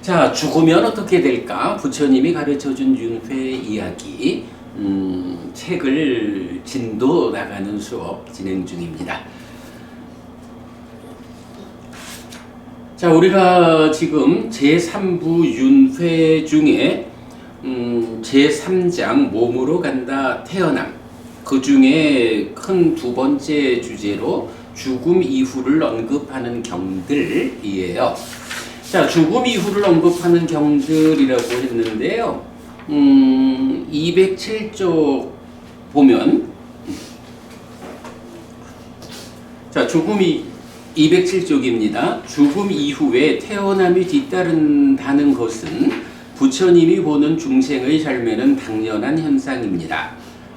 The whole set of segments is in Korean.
자, 죽으면 어떻게 될까? 부처님이 가르쳐준 윤회 이야기 책을 진도 나가는 수업 진행 중입니다. 자, 우리가 지금 제3부 윤회 중에 제3장 몸으로 간다 태어남, 그 중에 큰 두 번째 주제로 죽음 이후를 언급하는 경들이에요. 자, 죽음 이후를 언급하는 경들이라고 했는데요. 207쪽 보면, 자, 죽음이 207쪽입니다. 죽음 이후에 태어남이 뒤따른다는 것은 부처님이 보는 중생의 삶에는 당연한 현상입니다.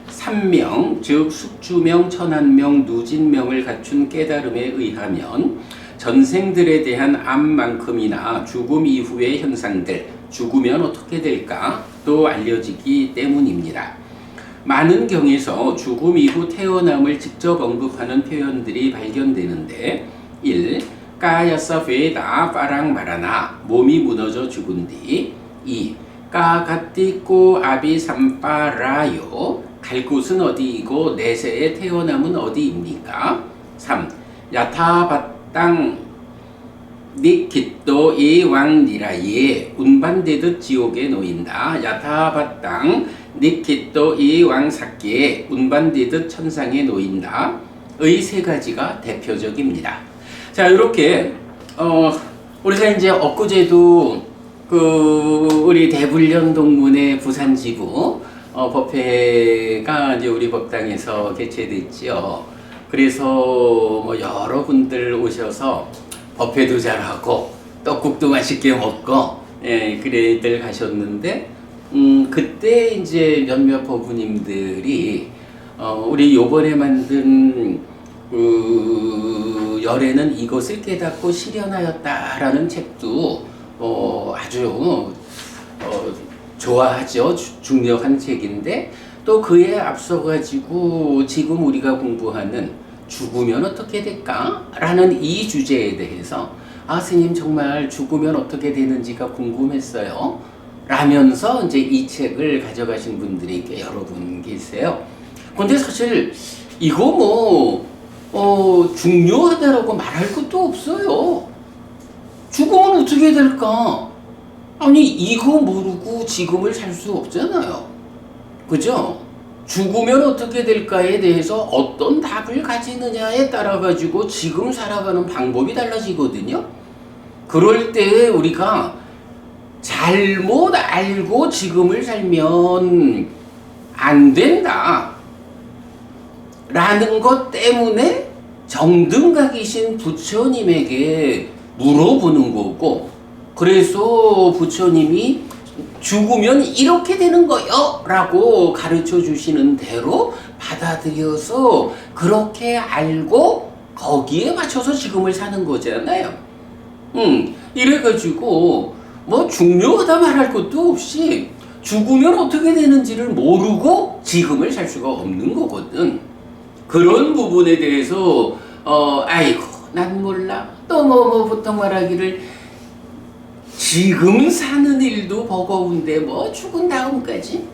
삼명, 즉 숙주명, 천한명, 누진명을 갖춘 깨달음에 의하면 전생들에 대한 암만큼이나 죽음 이후의 현상들, 죽으면 어떻게 될까? 또 알려지기 때문입니다. 많은 경에서 죽음 이후 태어남을 직접 언급하는 표현들이 발견되는데 1. 까야사 베다 파랑 마라나 몸이 무너져 죽은 뒤 2. 까가띠꼬 아비 삼파라요 갈 곳은 어디이고 내세의 태어남은 어디입니까? 3. 야타바땅 니kit도 이왕니라예 운반되듯 지옥에 놓인다. 야타바땅 니kit도 이왕사키에 운반되듯 천상에 놓인다. 의 세 가지가 대표적입니다. 자, 이렇게 우리가 이제 엊그제도 우리 대불련 동문회 부산지부 법회가 이제 우리 법당에서 개최됐지요. 그래서 뭐 여러분들 오셔서 법회도 잘하고 떡국도 맛있게 먹고 그래들 가셨는데 그때 이제 몇몇 법우님들이 우리 요번에 만든 열애는 이것을 깨닫고 실현하였다라는 책도 아주 좋아하죠. 중요한 책인데 또 그에 앞서가지고 지금 우리가 공부하는 죽으면 어떻게 될까? 라는 이 주제에 대해서 스님 정말 죽으면 어떻게 되는지가 궁금했어요. 라면서 이제 이 책을 가져가신 분들이 꽤 여러 분 계세요. 근데 사실 이거 중요하다라고 말할 것도 없어요. 죽으면 어떻게 될까? 아니 이거 모르고 지금을 살 수 없잖아요. 그죠? 죽으면 어떻게 될까에 대해서 어떤 답을 가지느냐에 따라 가지고 지금 살아가는 방법이 달라지거든요. 그럴 때 우리가 잘못 알고 지금을 살면 안 된다 라는 것 때문에 정등각이신 부처님에게 물어보는 거고, 그래서 부처님이 죽으면 이렇게 되는 거요 라고 가르쳐 주시는 대로 받아들여서 그렇게 알고 거기에 맞춰서 지금을 사는 거잖아요. 이래가지고 뭐 중요하다 말할 것도 없이 죽으면 어떻게 되는지를 모르고 지금을 살 수가 없는 거거든. 그런 부분에 대해서 아이고 난 몰라 또 보통 말하기를 지금 사는 일도 버거운데 뭐 죽은 다음까지?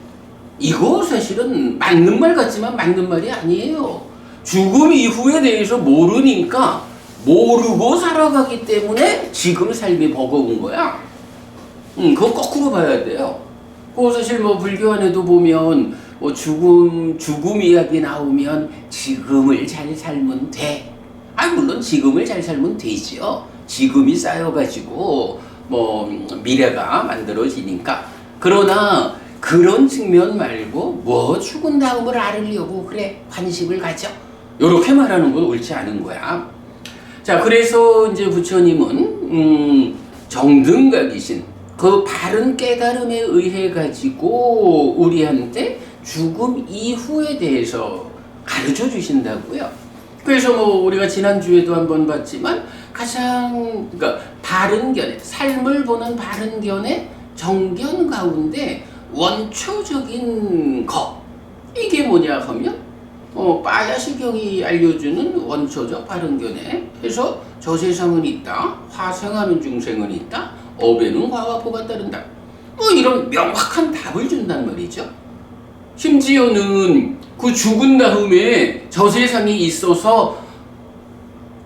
이거 사실은 맞는 말 같지만 맞는 말이 아니에요. 죽음 이후에 대해서 모르니까 모르고 살아가기 때문에 지금 삶이 버거운 거야. 그거 거꾸로 봐야 돼요. 사실 불교 안에도 보면 죽음 이야기 나오면 지금을 잘 살면 돼. 물론 지금을 잘 살면 되지요. 지금이 쌓여가지고 미래가 만들어지니까. 그러나 그런 측면 말고 죽은 다음을 알으려고 그래 관심을 가져 요렇게 말하는 건 옳지 않은 거야. 자, 그래서 이제 부처님은 정등각이신 그 바른 깨달음에 의해 가지고 우리한테 죽음 이후에 대해서 가르쳐 주신다고요. 그래서 우리가 지난주에도 한번 봤지만 가장 바른 견해, 삶을 보는 바른 견해, 정견 가운데 원초적인 것, 이게 뭐냐 하면 빠야시경이 알려주는 원초적 바른 견해. 그래서 저 세상은 있다, 화생하는 중생은 있다, 업에는 화와 보가 따른다. 뭐 이런 명확한 답을 준단 말이죠. 심지어는 그 죽은 다음에 저 세상이 있어서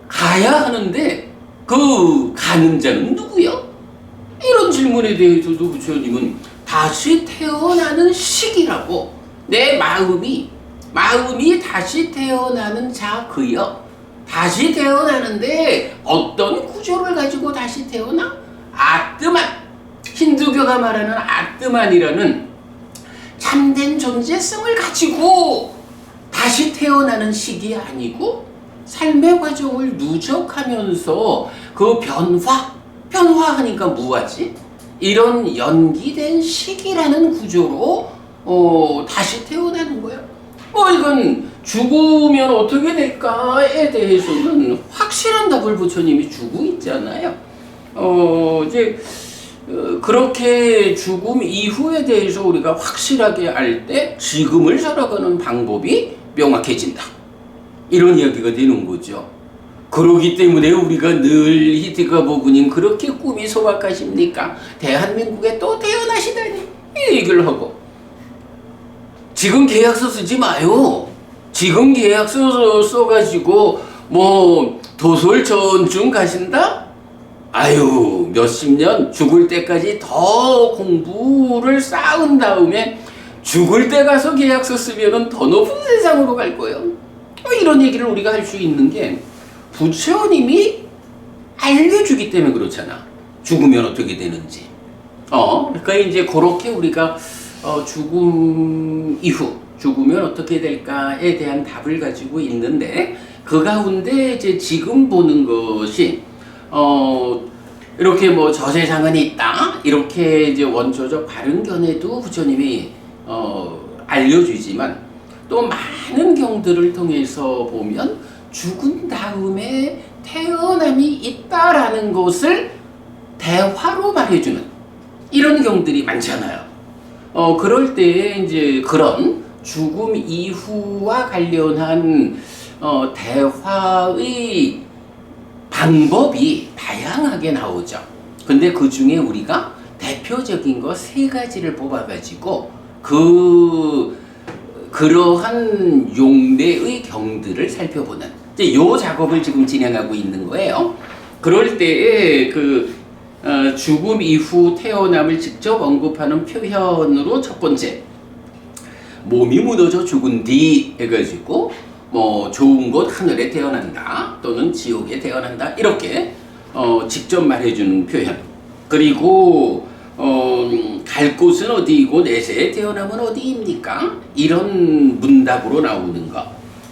가야 하는데 그 가는 자는 누구요? 이런 질문에 대해서도 부처님은 다시 태어나는 시기라고, 내 마음이 다시 태어나는 자 그여. 다시 태어나는데 어떤 구조를 가지고 다시 태어나? 아뜨만, 힌두교가 말하는 아뜨만이라는 참된 존재성을 가지고 다시 태어나는 시기 아니고, 삶의 과정을 누적하면서 그 변화하니까 무하지? 이런 연기된 시기라는 구조로 다시 태어나는 거야. 이건 죽으면 어떻게 될까에 대해서는 확실한 답을 부처님이 주고 있잖아요. 그렇게 죽음 이후에 대해서 우리가 확실하게 알 때 지금을 살아가는 방법이 명확해진다. 이런 이야기가 되는 거죠. 그러기 때문에 우리가 늘 히트가 보군님 그렇게 꿈이 소박하십니까? 대한민국에 또 태어나시다니 이 얘기를 하고, 지금 계약서 쓰지 마요. 지금 계약서 써가지고 뭐 도솔 전중 가신다? 아유, 몇십 년 죽을 때까지 더 공부를 쌓은 다음에 죽을 때 가서 계약서 쓰면은 더 높은 세상으로 갈 거예요. 이런 얘기를 우리가 할 수 있는 게 부처님이 알려주기 때문에 그렇잖아. 죽으면 어떻게 되는지. 그러니까 이제 그렇게 우리가 죽음 이후, 죽으면 어떻게 될까에 대한 답을 가지고 있는데, 그 가운데 이제 지금 보는 것이 이렇게 뭐 저 세상은 있다, 이렇게 이제 원초적 바른견에도 부처님이 알려주지만, 또 많은 경들을 통해서 보면 죽은 다음에 태어남이 있다라는 것을 대화로 말해주는 이런 경들이 많잖아요. 그럴 때 이제 그런 죽음 이후와 관련한 대화의 방법이 다양하게 나오죠. 근데 그 중에 우리가 대표적인 거 세 가지를 뽑아가지고 그러한 용례의 경들을 살펴보는 이제 요 작업을 지금 진행하고 있는 거예요. 그럴 때에 죽음 이후 태어남을 직접 언급하는 표현으로 첫 번째, 몸이 무너져 죽은 뒤 해가지고 뭐 좋은 곳 하늘에 태어난다 또는 지옥에 태어난다 이렇게 직접 말해주는 표현. 그리고 갈 곳은 어디이고 내세에 태어나면 어디입니까? 이런 문답으로 나오는 것.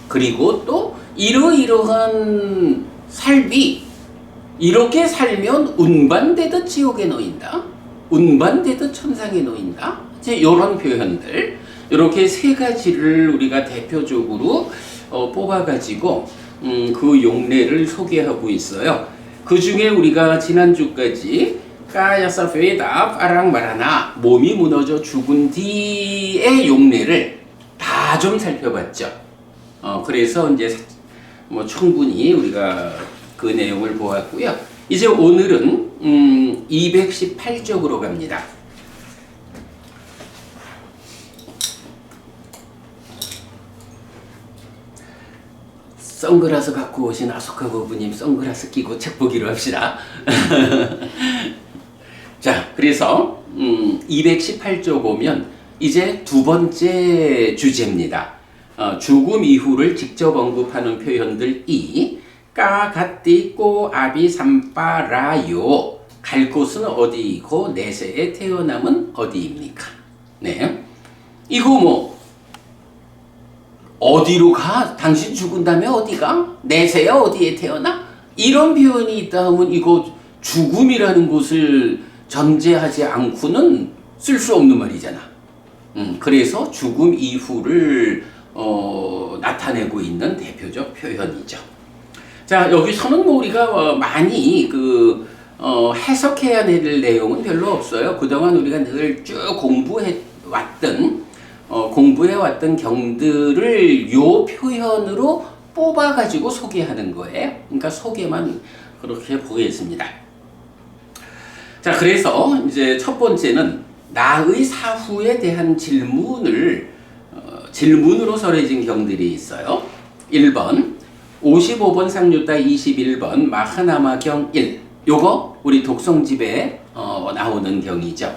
그리고 또 이러이러한 삶이 이렇게 살면 운반되듯 지옥에 놓인다, 운반되듯 천상에 놓인다, 이제 이런 표현들, 이렇게 세 가지를 우리가 대표적으로 뽑아가지고 그 용례를 소개하고 있어요. 그 중에 우리가 지난주까지 까야사 페다 파랑 마라나, 몸이 무너져 죽은 뒤의 용례를 다 좀 살펴봤죠. 그래서 이제 뭐 충분히 우리가 그 내용을 보았고요. 이제 오늘은 218쪽으로 갑니다. 선글라스 갖고 오신 아소카 부부님 선글라스 끼고 책 보기로 합시다. 자, 그래서 218쪽 보면 이제 두 번째 주제입니다. 죽음 이후를 직접 언급하는 표현들 까, 갓띠, 꼬, 아비, 삼빠라요. 갈 곳은 어디이고 내세에 태어남은 어디입니까? 네, 이거 뭐 어디로 가? 당신 죽은 다음에 어디 가? 내세야 어디에 태어나? 이런 표현이 있다 하면 이거 죽음이라는 것을 전제하지 않고는 쓸 수 없는 말이잖아. 그래서 죽음 이후를 나타내고 있는 대표적 표현이죠. 자, 여기서는 뭐 우리가 많이 해석해야 될 내용은 별로 없어요. 그동안 우리가 늘 쭉 공부해왔던 경들을 요 표현으로 뽑아가지고 소개하는 거예요. 그러니까 소개만 그렇게 보겠습니다. 자, 그래서 이제 첫 번째는 나의 사후에 대한 질문으로 설해진 경들이 있어요. 1번 55번 상류따 21번 마하나마경 1. 요거 우리 독송집에 나오는 경이죠.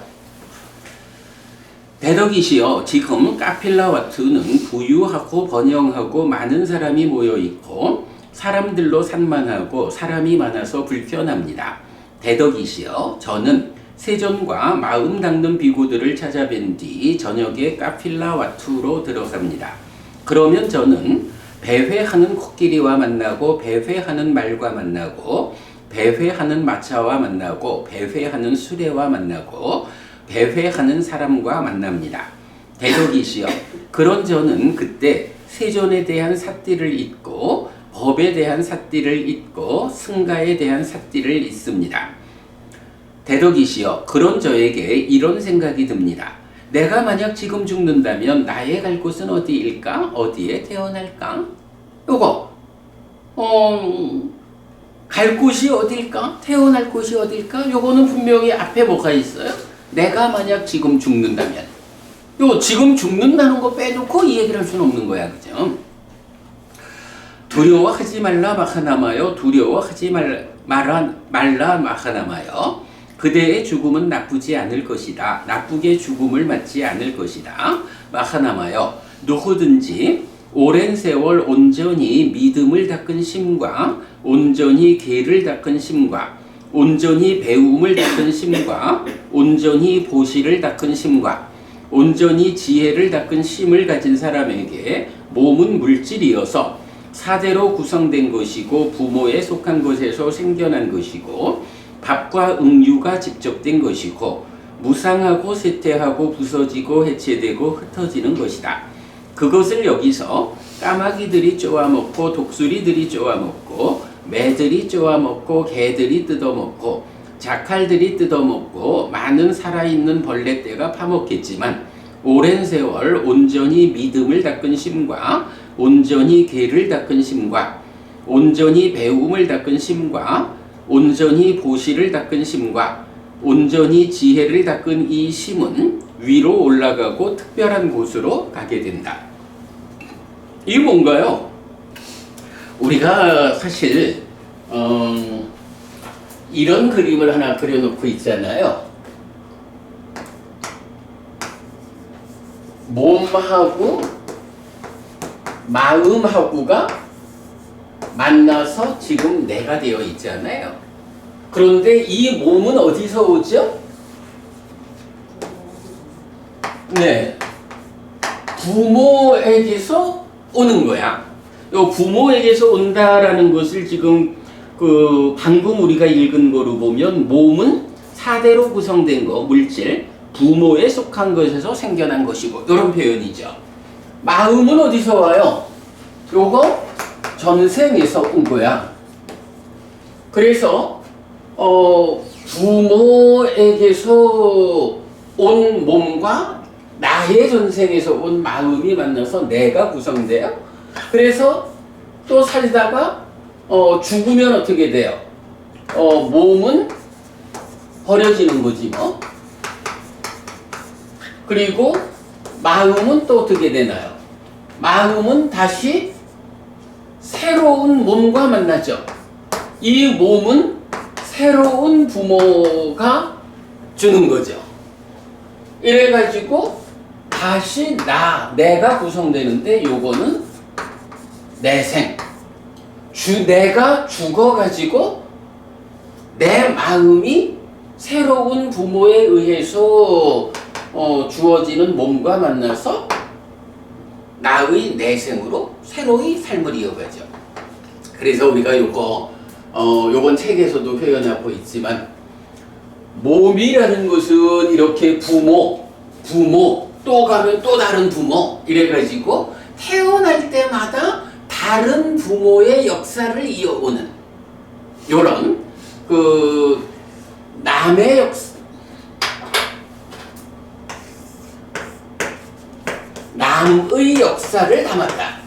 대덕이시여, 지금 카필라와트는 부유하고 번영하고 많은 사람이 모여 있고 사람들로 산만하고 사람이 많아서 불편합니다. 대덕이시여, 저는 세존과 마음 닦는 비구들을 찾아뵌 뒤 저녁에 카필라와투로 들어갑니다. 그러면 저는 배회하는 코끼리와 만나고 배회하는 말과 만나고 배회하는 마차와 만나고 배회하는 수레와 만나고 배회하는 사람과 만납니다. 대덕이시여, 그런 저는 그때 세존에 대한 삿띠를 잊고 법에 대한 삿띠를 잊고 승가에 대한 삿띠를 잊습니다. 대덕이시여, 그런 저에게 이런 생각이 듭니다. 내가 만약 지금 죽는다면 나의 갈 곳은 어디일까? 어디에 태어날까? 요거 갈 곳이 어딜까? 태어날 곳이 어딜까? 요거는 분명히 앞에 뭐가 있어요? 내가 만약 지금 죽는다면, 요 지금 죽는다는 거 빼놓고 이 얘기를 할 수는 없는 거야, 그죠? 두려워하지 말라 마하나마여, 두려워하지 말라 마하나마여. 그대의 죽음은 나쁘지 않을 것이다. 나쁘게 죽음을 맞지 않을 것이다. 마하나마여, 누구든지 오랜 세월 온전히 믿음을 닦은 심과 온전히 계를 닦은 심과 온전히 배움을 닦은 심과 온전히 보시를 닦은 심과 온전히 지혜를 닦은 심을 가진 사람에게 몸은 물질이어서 사대로 구성된 것이고 부모에 속한 것에서 생겨난 것이고 밥과 응유가 직접된 것이고 무상하고 쇠퇴하고 부서지고 해체되고 흩어지는 것이다. 그것을 여기서 까마귀들이 쪼아먹고 독수리들이 쪼아먹고 매들이 쪼아먹고 개들이 뜯어먹고 자칼들이 뜯어먹고 많은 살아있는 벌레떼가 파먹겠지만 오랜 세월 온전히 믿음을 닦은 심과 온전히 계를 닦은 심과 온전히 배움을 닦은 심과 온전히 보시를 닦은 심과 온전히 지혜를 닦은 이 심은 위로 올라가고 특별한 곳으로 가게 된다. 이게 뭔가요? 우리가 사실 이런 그림을 하나 그려놓고 있잖아요. 몸하고 마음하고가 만나서 지금 내가 되어 있잖아요. 그런데 이 몸은 어디서 오죠? 네, 부모에게서 오는 거야. 요 부모에게서 온다라는 것을 지금 방금 우리가 읽은 거로 보면 몸은 사대로 구성된 거, 물질, 부모에 속한 것에서 생겨난 것이고 이런 표현이죠. 마음은 어디서 와요? 요거 전생에서 온 거야. 그래서 부모에게서 온 몸과 나의 전생에서 온 마음이 만나서 내가 구성돼요. 그래서 또 살다가 죽으면 어떻게 돼요? 몸은 버려지는 거지 뭐. 그리고 마음은 또 어떻게 되나요? 마음은 다시 새로운 몸과 만나죠. 이 몸은 새로운 부모가 주는 거죠. 이래가지고 다시 내가 구성되는데 요거는 내생. 내가 죽어가지고 내 마음이 새로운 부모에 의해서 주어지는 몸과 만나서 나의 내생으로 새로이 삶을 이어가죠. 그래서 우리가 요번 책에서도 표현하고 있지만 몸이라는 것은 이렇게 부모 또 가면 또 다른 부모 이래가지고 태어날 때마다 다른 부모의 역사를 이어오는 요런 남의 역사, 남의 역사를 담았다.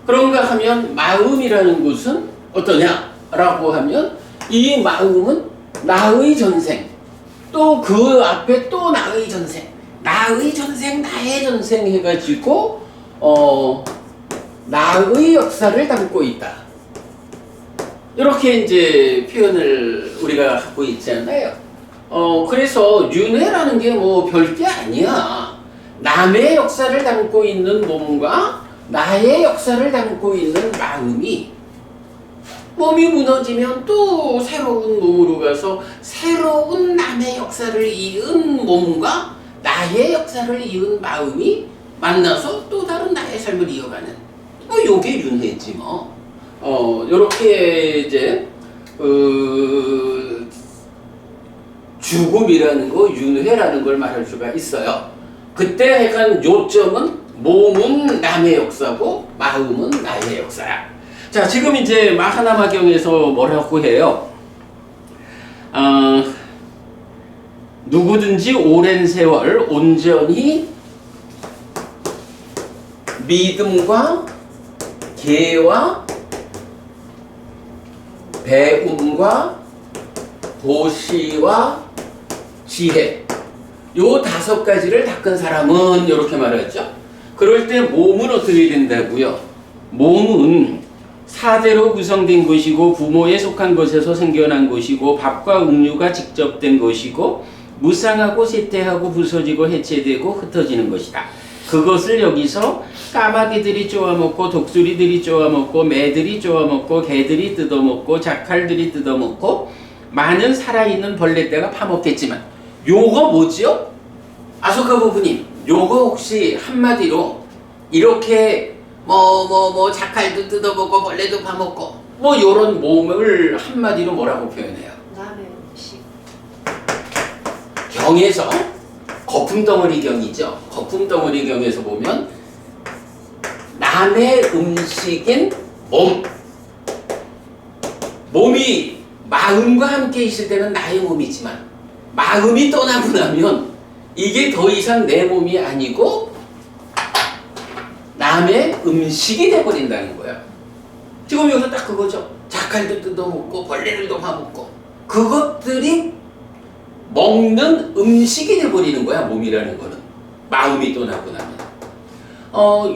그런가 하면 마음이라는 것은 어떠냐라고 하면 이 마음은 나의 전생, 또 그 앞에 또 나의 전생, 나의 전생, 나의 전생 해가지고 나의 역사를 담고 있다. 이렇게 이제 표현을 우리가 하고 있잖아요. 그래서 윤회라는 게 뭐 별게 아니야. 남의 역사를 담고 있는 몸과 나의 역사를 담고 있는 마음이, 몸이 무너지면 또 새로운 몸으로 가서 새로운 남의 역사를 이은 몸과 나의 역사를 이은 마음이 만나서 또 다른 나의 삶을 이어가는, 뭐 요게 윤회지 뭐. 요렇게 이제 죽음이라는 거, 윤회라는 걸 말할 수가 있어요. 그때 약간 요점은 몸은 남의 역사고 마음은 나의 역사야. 자, 지금 이제 마하나마경에서 뭐라고 해요? 누구든지 오랜 세월 온전히 믿음과 계와 배움과 보시와 지혜, 요 5가지를 닦은 사람은 이렇게 말하죠. 그럴 때 몸은 어떻게 된다고요? 몸은 사대로 구성된 것이고 부모에 속한 것에서 생겨난 것이고 밥과 음료가 직접 된 것이고 무상하고 쇠퇴하고 부서지고 해체되고 흩어지는 것이다. 그것을 여기서 까마귀들이 쪼아먹고 독수리들이 쪼아먹고 매들이 쪼아먹고 개들이 뜯어먹고 자칼들이 뜯어먹고 많은 살아있는 벌레떼가 파먹겠지만, 요거 뭐지요? 아소카 부부님, 요거 혹시 한마디로 이렇게 자칼도 뜯어먹고 벌레도 파먹고 뭐 요런 몸을 한마디로 뭐라고 표현해요? 남의 음식. 경에서 거품덩어리 경이죠. 거품덩어리 경에서 보면 남의 음식인 몸이 마음과 함께 있을 때는 나의 몸이지만 마음이 떠나고 나면 이게 더 이상 내 몸이 아니고 남의 음식이 돼버린다는 거야. 지금 여기서 딱 그거죠. 자칼도 뜯어먹고 벌레들도 파먹고 그것들이 먹는 음식이 돼버리는 거야. 몸이라는 거는 마음이 떠나고 나면.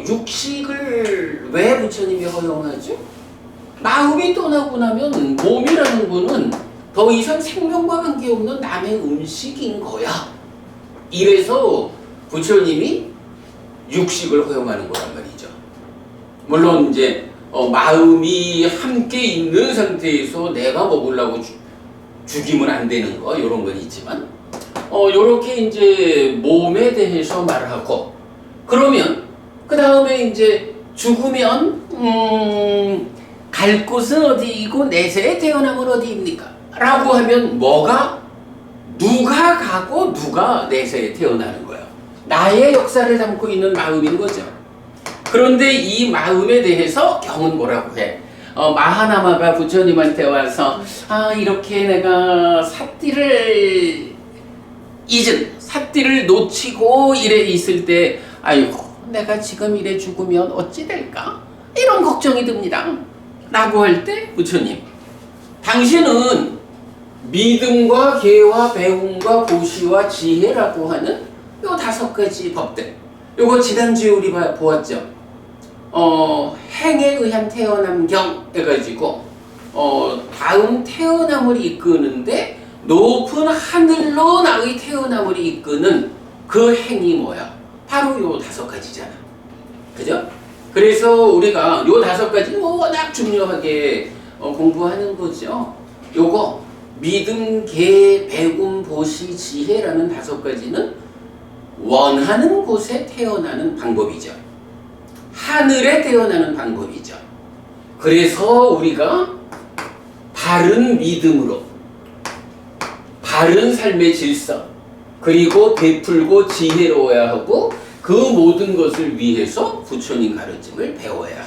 육식을 왜 부처님이 허용하죠? 마음이 떠나고 나면 몸이라는 거는 더 이상 생명과 관계없는 남의 음식인 거야. 이래서 부처님이 육식을 허용하는 거란 말이죠. 물론 이제 마음이 함께 있는 상태에서 내가 먹으려고 죽이면 안 되는 거 이런 건 있지만 요렇게 이제 몸에 대해서 말하고, 그러면 그 다음에 이제 죽으면 갈 곳은 어디이고 내세에 태어나면 어디입니까? 라고 하면 누가 가고 누가 내세에 태어나는 거예요. 나의 역사를 담고 있는 마음인 거죠. 그런데 이 마음에 대해서 경은 뭐라고 해? 마하나마가 부처님한테 와서 이렇게 내가 삿띠를 놓치고 이래 있을 때 아이고 내가 지금 이래 죽으면 어찌 될까? 이런 걱정이 듭니다. 라고 할 때 부처님, 당신은 믿음과 계와 배움과 보시와 지혜라고 하는 요 5가지 법들, 요거 지난주에 우리 보았죠. 행에 의한 태어남경 해가지고 다음 태어남을 이끄는데 높은 하늘로 나의 태어남을 이끄는 그 행이 뭐야? 바로 요 5가지잖아. 그죠? 그래서 우리가 요 5가지 워낙 중요하게 공부하는 거죠. 요거 믿음, 계, 배움, 보시, 지혜라는 5가지는 원하는 곳에 태어나는 방법이죠. 하늘에 태어나는 방법이죠. 그래서 우리가 바른 믿음으로 바른 삶의 질서, 그리고 베풀고 지혜로워야 하고 그 모든 것을 위해서 부처님 가르침을 배워야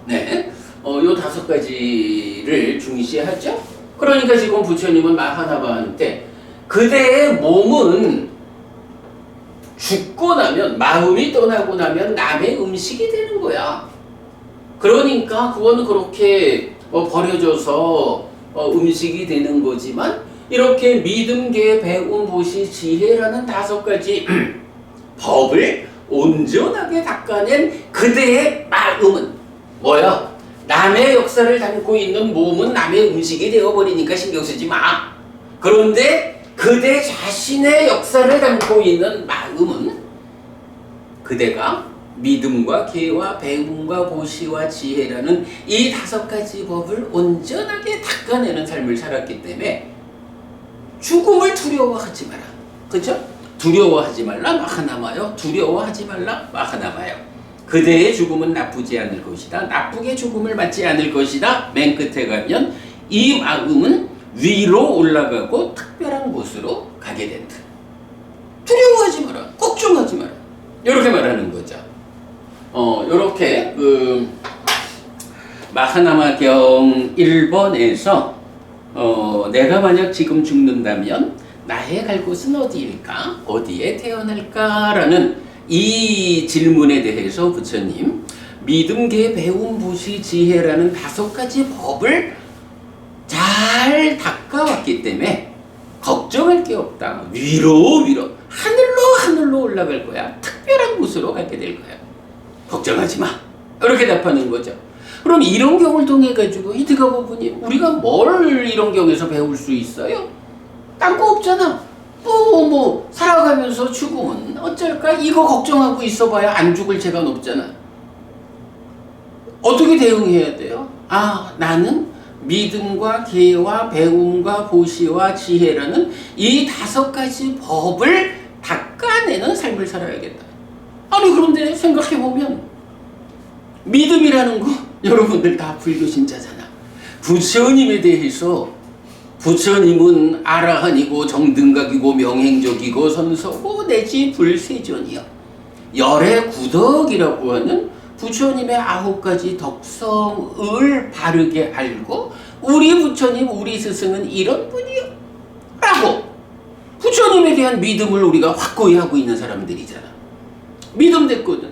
하는, 요 5가지를 중시하죠. 그러니까 지금 부처님은 마하나마한테 그대의 몸은 죽고 나면, 마음이 떠나고 나면 남의 음식이 되는 거야. 그러니까 그거는 그렇게 버려져서 음식이 되는 거지만 이렇게 믿음, 계, 배움, 보시, 지혜라는 5가지 법을 온전하게 닦아낸 그대의 마음은 뭐야? 남의 역사를 담고 있는 몸은 남의 음식이 되어버리니까 신경 쓰지 마. 그런데 그대 자신의 역사를 담고 있는 마음은 그대가 믿음과 계와 배움과 보시와 지혜라는 이 5가지 법을 온전하게 닦아내는 삶을 살았기 때문에 죽음을 두려워하지 마라. 그죠? 두려워하지 말라 마하나마요. 두려워하지 말라 마하나마요. 그대의 죽음은 나쁘지 않을 것이다. 나쁘게 죽음을 맞지 않을 것이다. 맨 끝에 가면 이 마음은 위로 올라가고 특별한 곳으로 가게 된다. 두려워하지 마라. 걱정하지 마라. 이렇게 말하는 거죠. 이렇게 마하나마경 1번에서 내가 만약 지금 죽는다면 나의 갈 곳은 어디일까? 어디에 태어날까? 라는 이 질문에 대해서 부처님 믿음, 계, 배움, 보시, 지혜라는 5가지 법을 잘 닦아왔기 때문에 걱정할 게 없다. 위로 하늘로 올라갈 거야. 특별한 곳으로 가게 될 거야. 걱정하지 마. 이렇게 답하는 거죠. 그럼 이런 경우를 통해 가지고 이드가 부부님 우리가 뭘 이런 경우에서 배울 수 있어요? 딴 거 없잖아. 뭐 살아가면서 죽으면 어쩔까? 이거 걱정하고 있어봐야 안 죽을 죄가 높잖아. 어떻게 대응해야 돼요? 나는 믿음과 계와 배움과 보시와 지혜라는 이 5가지 법을 닦아내는 삶을 살아야겠다. 아니 그런데 생각해보면 믿음이라는 거 여러분들 다 불교 신자잖아. 부처님에 대해서 부처님은 아라한이고 정등각이고 명행적이고 선서고 내지 불세존이요. 열의 구덕이라고 하는 부처님의 9가지 덕성을 바르게 알고 우리 부처님 우리 스승은 이런 분이요 라고 부처님에 대한 믿음을 우리가 확고히 하고 있는 사람들이잖아. 믿음 됐거든.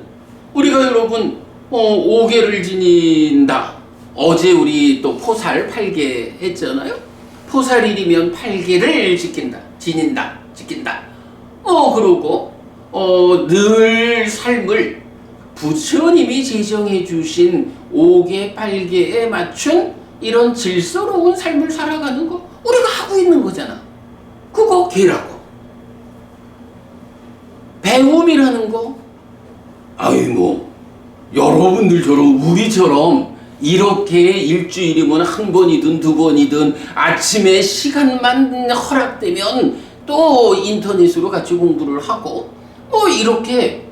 우리가 여러분 5개를 지닌다. 어제 우리 또 포살 8개 했잖아요. 포살일이면 8개를 지킨다. 그러고 늘 삶을 부처님이 제정해 주신 5개, 8개에 맞춘 이런 질서로운 삶을 살아가는 거 우리가 하고 있는 거잖아. 그거 계라고. 배움이라는 거 여러분들처럼 우리처럼 이렇게 일주일이면 1번이든 2번이든 아침에 시간만 허락되면 또 인터넷으로 같이 공부를 하고 이렇게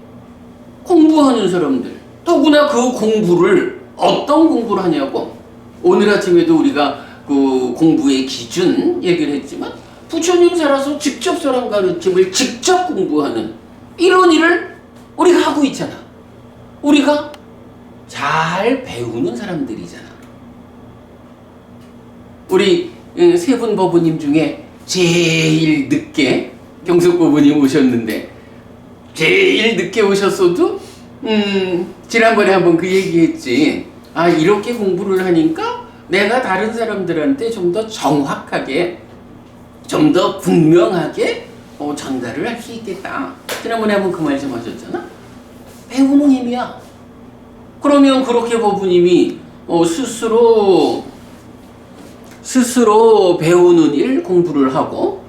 공부하는 사람들 더구나 그 공부를 어떤 공부를 하냐고 오늘 아침에도 우리가 그 공부의 기준 얘기를 했지만 부처님 살아서 직접 사람 가르침을 직접 공부하는 이런 일을 우리가 하고 있잖아. 우리가 잘 배우는 사람들이잖아. 우리 3분 법부님 중에 제일 늦게 경숙 법부님 오셨는데 제일 늦게 오셨어도 지난번에 한번 그 얘기했지. 이렇게 공부를 하니까 내가 다른 사람들한테 좀 더 정확하게 좀 더 분명하게 전달을 할 수 있겠다. 지난번에 한번 그 말씀 하셨잖아. 배우는 힘이야. 그러면 그렇게 법부님이 스스로 배우는 일 공부를 하고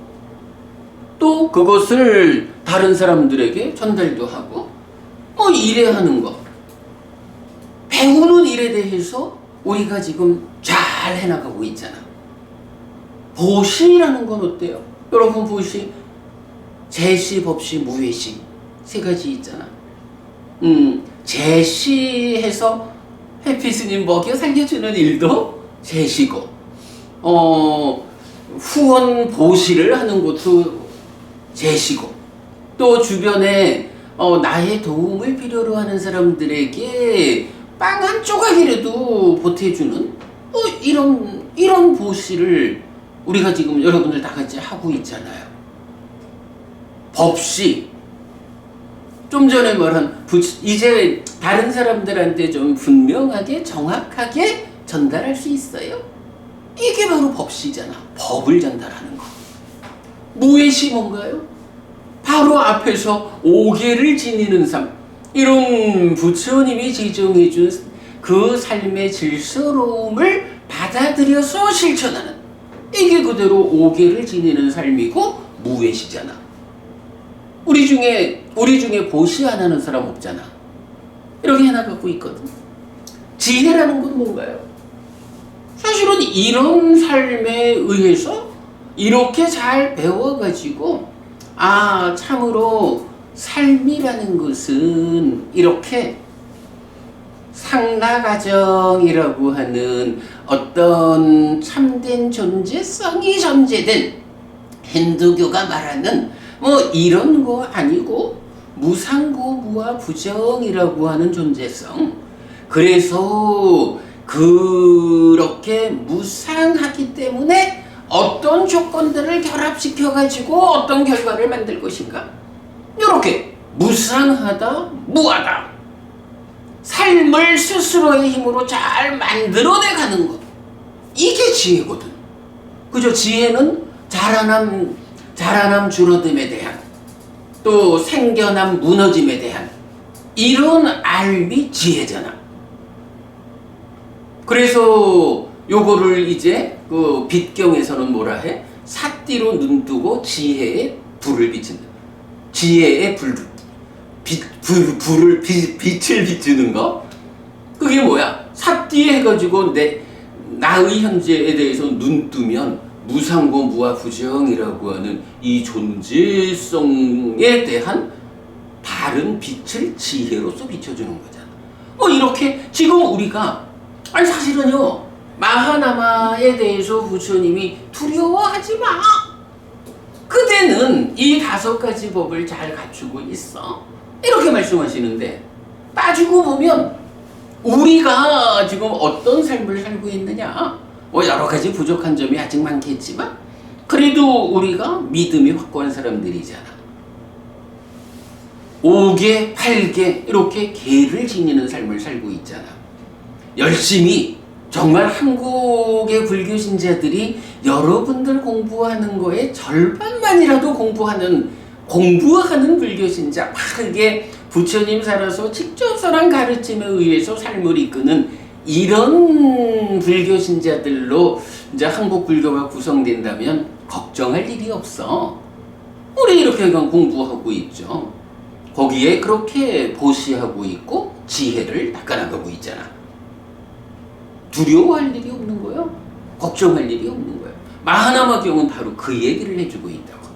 또 그것을 다른 사람들에게 전달도 하고 일에 하는 거 배우는 일에 대해서 우리가 지금 잘 해나가고 있잖아. 보시라는 건 어때요? 여러분 보시 제시, 법시, 무외시 3가지 있잖아. 제시해서 해피스님 먹여 살려주는 일도 제시고 후원 보시를 하는 것도 제시고 또 주변에 나의 도움을 필요로 하는 사람들에게 빵 한 조각이라도 보태주는 이런 보시를 우리가 지금 여러분들 다 같이 하고 있잖아요. 법시 좀 전에 말한 이제 다른 사람들한테 좀 분명하게 정확하게 전달할 수 있어요. 이게 바로 법시잖아. 법을 전달하는 거. 무엇이 뭔가요? 바로 앞에서 오계를 지니는 삶, 이런 부처님이 지정해 준 그 삶의 질서로움을 받아들여서 실천하는, 이게 그대로 오계를 지니는 삶이고 무외시잖아. 우리 중에 보시 안 하는 사람 없잖아. 이렇게 해나가고 있거든. 지혜라는 건 뭔가요? 사실은 이런 삶에 의해서 이렇게 잘 배워가지고, 아, 참으로 삶이라는 것은 이렇게 상나가정이라고 하는 어떤 참된 존재성이 전제된 힌두교가 말하는 뭐 이런 거 아니고 무상고 무아부정이라고 하는 존재성. 그래서 그렇게 무상하기 때문에 어떤 조건들을 결합시켜 가지고 어떤 결과를 만들 것인가, 이렇게 무상하다 무하다, 삶을 스스로의 힘으로 잘 만들어내 가는 것, 이게 지혜거든. 그죠? 지혜는 자라남 줄어듦에 대한, 또 생겨남 무너짐에 대한 이런 알미 지혜잖아. 그래서 요거를 이제 그 빛경에서는 뭐라 해? 삿띠로 눈 뜨고 지혜에 불을 비춘다. 지혜에 빛을 비추는 거. 그게 뭐야? 삿띠 해가지고 나의 현재에 대해서 눈 뜨면 무상고 무아부정이라고 하는 이 존재성에 대한 바른 빛을 지혜로서 비춰주는 거잖아. 이렇게 지금 우리가, 아니 사실은요, 마하나마에 대해서 부처님이 두려워하지 마. 그대는 이 5가지 법을 잘 갖추고 있어. 이렇게 말씀하시는데, 따지고 보면 우리가 지금 어떤 삶을 살고 있느냐, 뭐 여러 가지 부족한 점이 아직 많겠지만 그래도 우리가 믿음이 확고한 사람들이잖아. 5계, 8계 이렇게 계를 지니는 삶을 살고 있잖아. 열심히 정말 한국의 불교 신자들이 여러분들 공부하는 거에 절반만이라도 공부하는 불교 신자, 바르게 부처님 살아서 직접선한 가르침에 의해서 삶을 이끄는 이런 불교 신자들로 이제 한국 불교가 구성된다면 걱정할 일이 없어. 우리 이렇게 공부하고 있죠. 거기에 그렇게 보시하고 있고 지혜를 닦아나가고 있잖아. 두려워할 일이 없는 거예요. 걱정할 일이 없는 거예요. 마하나마 경은 바로 그 얘기를 해주고 있다고.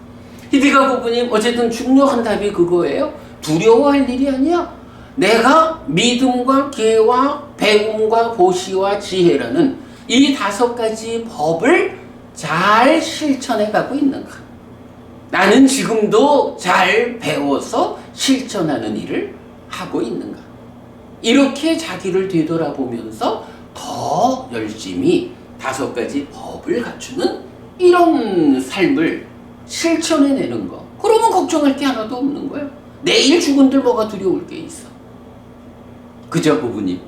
히데가 고부님 어쨌든 중요한 답이 그거예요. 두려워할 일이 아니야. 내가 믿음과 계와 배움과 보시와 지혜라는 이 5가지 법을 잘 실천해 가고 있는가. 나는 지금도 잘 배워서 실천하는 일을 하고 있는가. 이렇게 자기를 되돌아보면서 더 열심히 5가지 법을 갖추는 이런 삶을 실천해내는 거. 그러면 걱정할 게 하나도 없는 거예요. 내일 죽은들 뭐가 두려울 게 있어. 그죠, 부부님?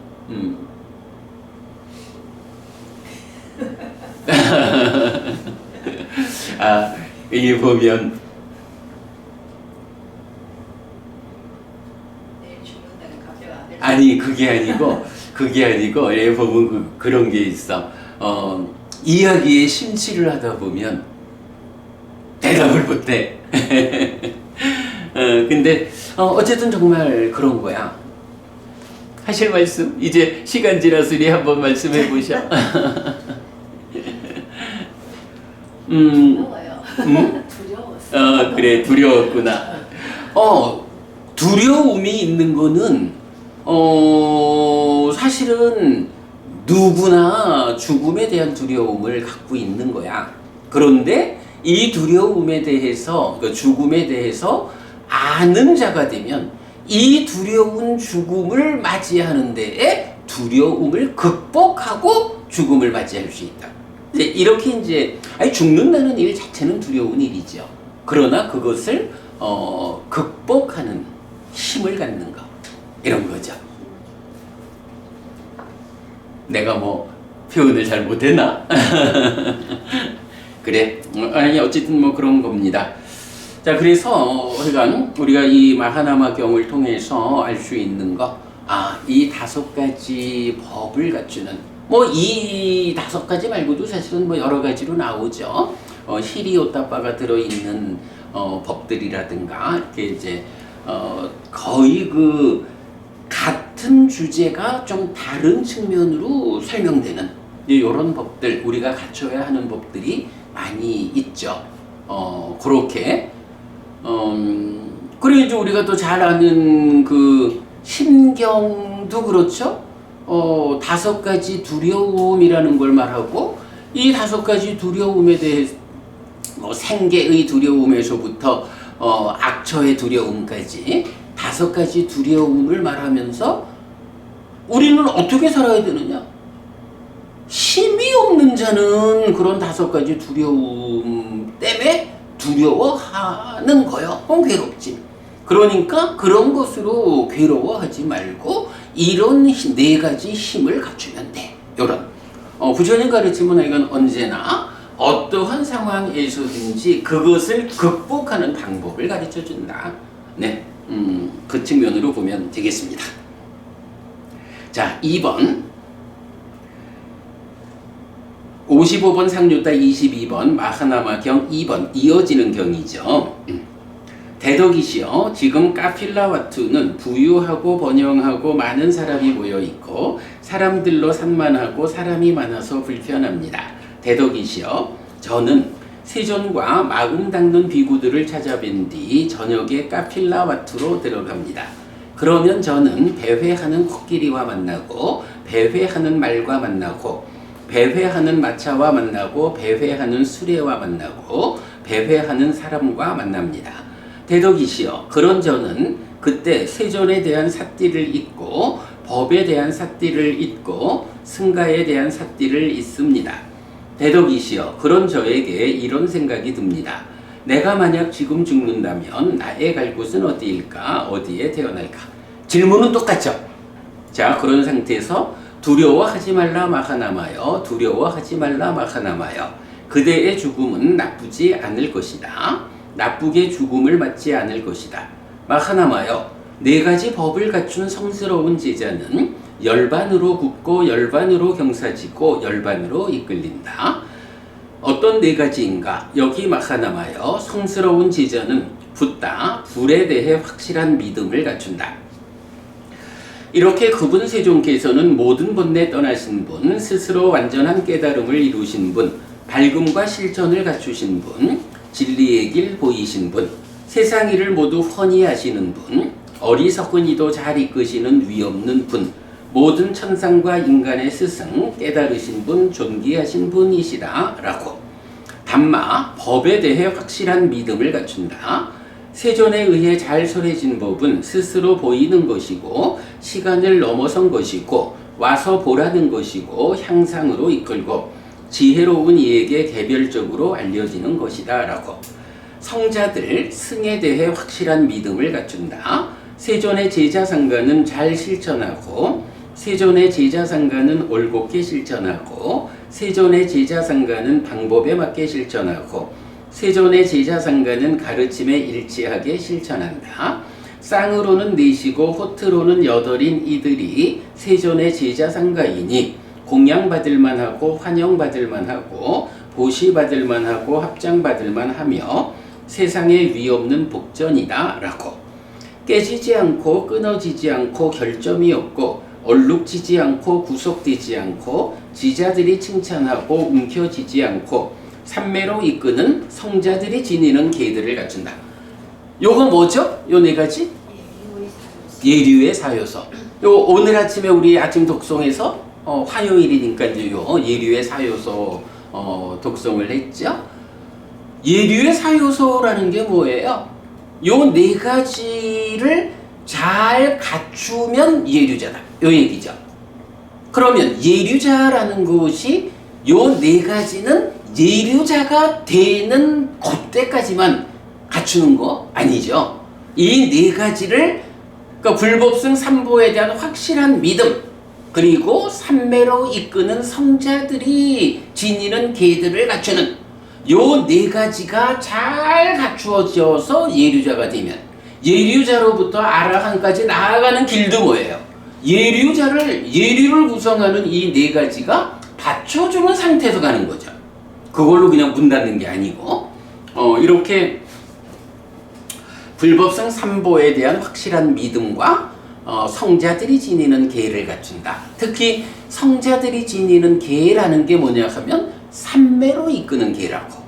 아, 이 보면 아니 그게 아니고 이 보면 그런 게 있어. 이야기에 심취를 하다 보면 대답을 못해. 근데 어쨌든 정말 그런 거야. 하실 말씀? 이제 시간 지났으니 한번 말씀해 보셔. 두려워요. 두려웠어. 그래, 두려웠구나. 두려움이 있는 거는 사실은 누구나 죽음에 대한 두려움을 갖고 있는 거야. 그런데 이 두려움에 대해서, 그러니까 죽음에 대해서 아는 자가 되면 이 두려운 죽음을 맞이하는 데에 두려움을 극복하고 죽음을 맞이할 수 있다. 이제 이렇게 죽는다는 일 자체는 두려운 일이죠. 그러나 그것을 극복하는 힘을 갖는 것, 이런 거죠. 내가 뭐 표현을 잘 못했나? 그래. 아니 어쨌든 뭐 그런 겁니다. 자, 그래서 그러니까 우리가 이 마하나마경을 통해서 알 수 있는 거, 이 5가지 법을 갖추는, 뭐 이 5가지 말고도 사실은 뭐 여러 가지로 나오죠. 히리오타파가 들어있는 법들이라든가 이렇게 이제 거의 그 같은 주제가 좀 다른 측면으로 설명되는 이런 법들, 우리가 갖춰야 하는 법들이 많이 있죠. 그렇게 그리고 이제 우리가 또 잘 아는 그 심경도 그렇죠. 5가지 두려움이라는 걸 말하고, 이 5가지 두려움에 대해 뭐 생계의 두려움에서부터 악처의 두려움까지 5가지 두려움을 말하면서 우리는 어떻게 살아야 되느냐? 힘이 없는 자는 그런 5가지 두려움 때문에 두려워하는 거요. 괴롭지. 그러니까 그런 것으로 괴로워하지 말고 이런 4가지 힘을 갖추면 돼. 요런 부처님 가르침은 이건 언제나 어떠한 상황에서든지 그것을 극복하는 방법을 가르쳐 준다. 네, 그 측면으로 보면 되겠습니다. 자, 2번 55번 상류타 22번 마하나마경 2번 이어지는 경이죠. 대덕이시여, 지금 카필라와투는 부유하고 번영하고 많은 사람이 모여있고 사람들로 산만하고 사람이 많아서 불편합니다. 대덕이시여, 저는 세존과 마음 닦는 비구들을 찾아뵌 뒤 저녁에 카필라와투로 들어갑니다. 그러면 저는 배회하는 코끼리와 만나고 배회하는 말과 만나고 배회하는 마차와 만나고 배회하는 수레와 만나고 배회하는 사람과 만납니다. 대덕이시여, 그런 저는 그때 세존에 대한 삿띠를 잊고 법에 대한 삿띠를 잊고 승가에 대한 삿띠를 잊습니다. 대덕이시여, 그런 저에게 이런 생각이 듭니다. 내가 만약 지금 죽는다면 나의 갈 곳은 어디일까? 어디에 태어날까? 질문은 똑같죠? 자, 그런 상태에서 두려워하지 말라 마하나마여, 두려워하지 말라 마하나마여, 그대의 죽음은 나쁘지 않을 것이다. 나쁘게 죽음을 맞지 않을 것이다. 마하나마여, 4가지 법을 갖춘 성스러운 제자는 열반으로 굳고 열반으로 경사지고 열반으로 이끌린다. 어떤 4가지인가? 여기 마하나마여, 성스러운 제자는 붓다, 불에 대해 확실한 믿음을 갖춘다. 이렇게 그분 세존께서는 모든 번뇌 떠나신 분, 스스로 완전한 깨달음을 이루신 분, 밝음과 실천을 갖추신 분, 진리의 길 보이신 분, 세상 일을 모두 훤히 하시는 분, 어리석은 이도 잘 이끄시는 위없는 분, 모든 천상과 인간의 스승, 깨달으신 분, 존귀하신 분이시라 라고. 담마, 법에 대해 확실한 믿음을 갖춘다. 세존에 의해 잘 설해진 법은 스스로 보이는 것이고 시간을 넘어선 것이고 와서 보라는 것이고 향상으로 이끌고 지혜로운 이에게 개별적으로 알려지는 것이다 라고. 성자들, 승에 대해 확실한 믿음을 갖춘다. 세존의 제자상가는 잘 실천하고 세존의 제자상가는 올곧게 실천하고 세존의 제자상가는 방법에 맞게 실천하고 세존의 제자상가는 가르침에 일치하게 실천한다. 쌍으로는 4시고 호트로는 8인 이들이 세존의 제자상가이니 공양받을만 하고 환영받을만 하고 보시받을만 하고 합장받을만 하며 세상에 위없는 복전이다 라고. 깨지지 않고 끊어지지 않고 결점이 없고 얼룩지지 않고 구속되지 않고 지자들이 칭찬하고 움켜지지 않고 삼매로 이끄는 성자들이 지니는 계들을 갖춘다. 요거 뭐죠? 요 4가지? 예류의 사요서. 요 오늘 아침에 우리 아침 독송에서 화요일이니까 이제 요 예류의 사요서 독송을 했죠. 예류의 사요서라는 게 뭐예요? 요 4가지를 잘 갖추면 예류자다. 요 얘기죠. 그러면 예류자라는 것이 요 4가지는 예류자가 되는 그때까지만 갖추는 거 아니죠. 이 4가지를 그러니까 불법승 삼보에 대한 확실한 믿음, 그리고 삼매로 이끄는 성자들이 지니는 계들을 갖추는 요 네 가지가 잘 갖추어져서 예류자가 되면 예류자로부터 아라한까지 나아가는 길도 뭐예요? 예류를 구성하는 이 네 가지가 받쳐주는 상태에서 가는 거죠. 그걸로 그냥 문 닫는 게 아니고 이렇게 불법성 삼보에 대한 확실한 믿음과 성자들이 지니는 계를 갖춘다. 특히 성자들이 지니는 계라는 게 뭐냐 하면 삼매로 이끄는 계라고.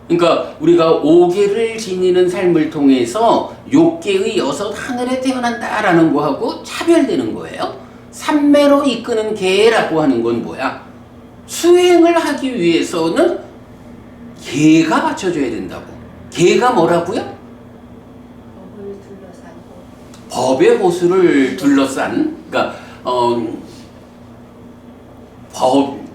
그러니까 우리가 5계를 지니는 삶을 통해서 6계의 여섯 하늘에 태어난다라는 거하고 차별되는 거예요. 삼매로 이끄는 계라고 하는 건 뭐야? 수행을 하기 위해서는 계가 받쳐줘야 된다고. 계가 뭐라고요? 법의 호수를 둘러싼, 그러니까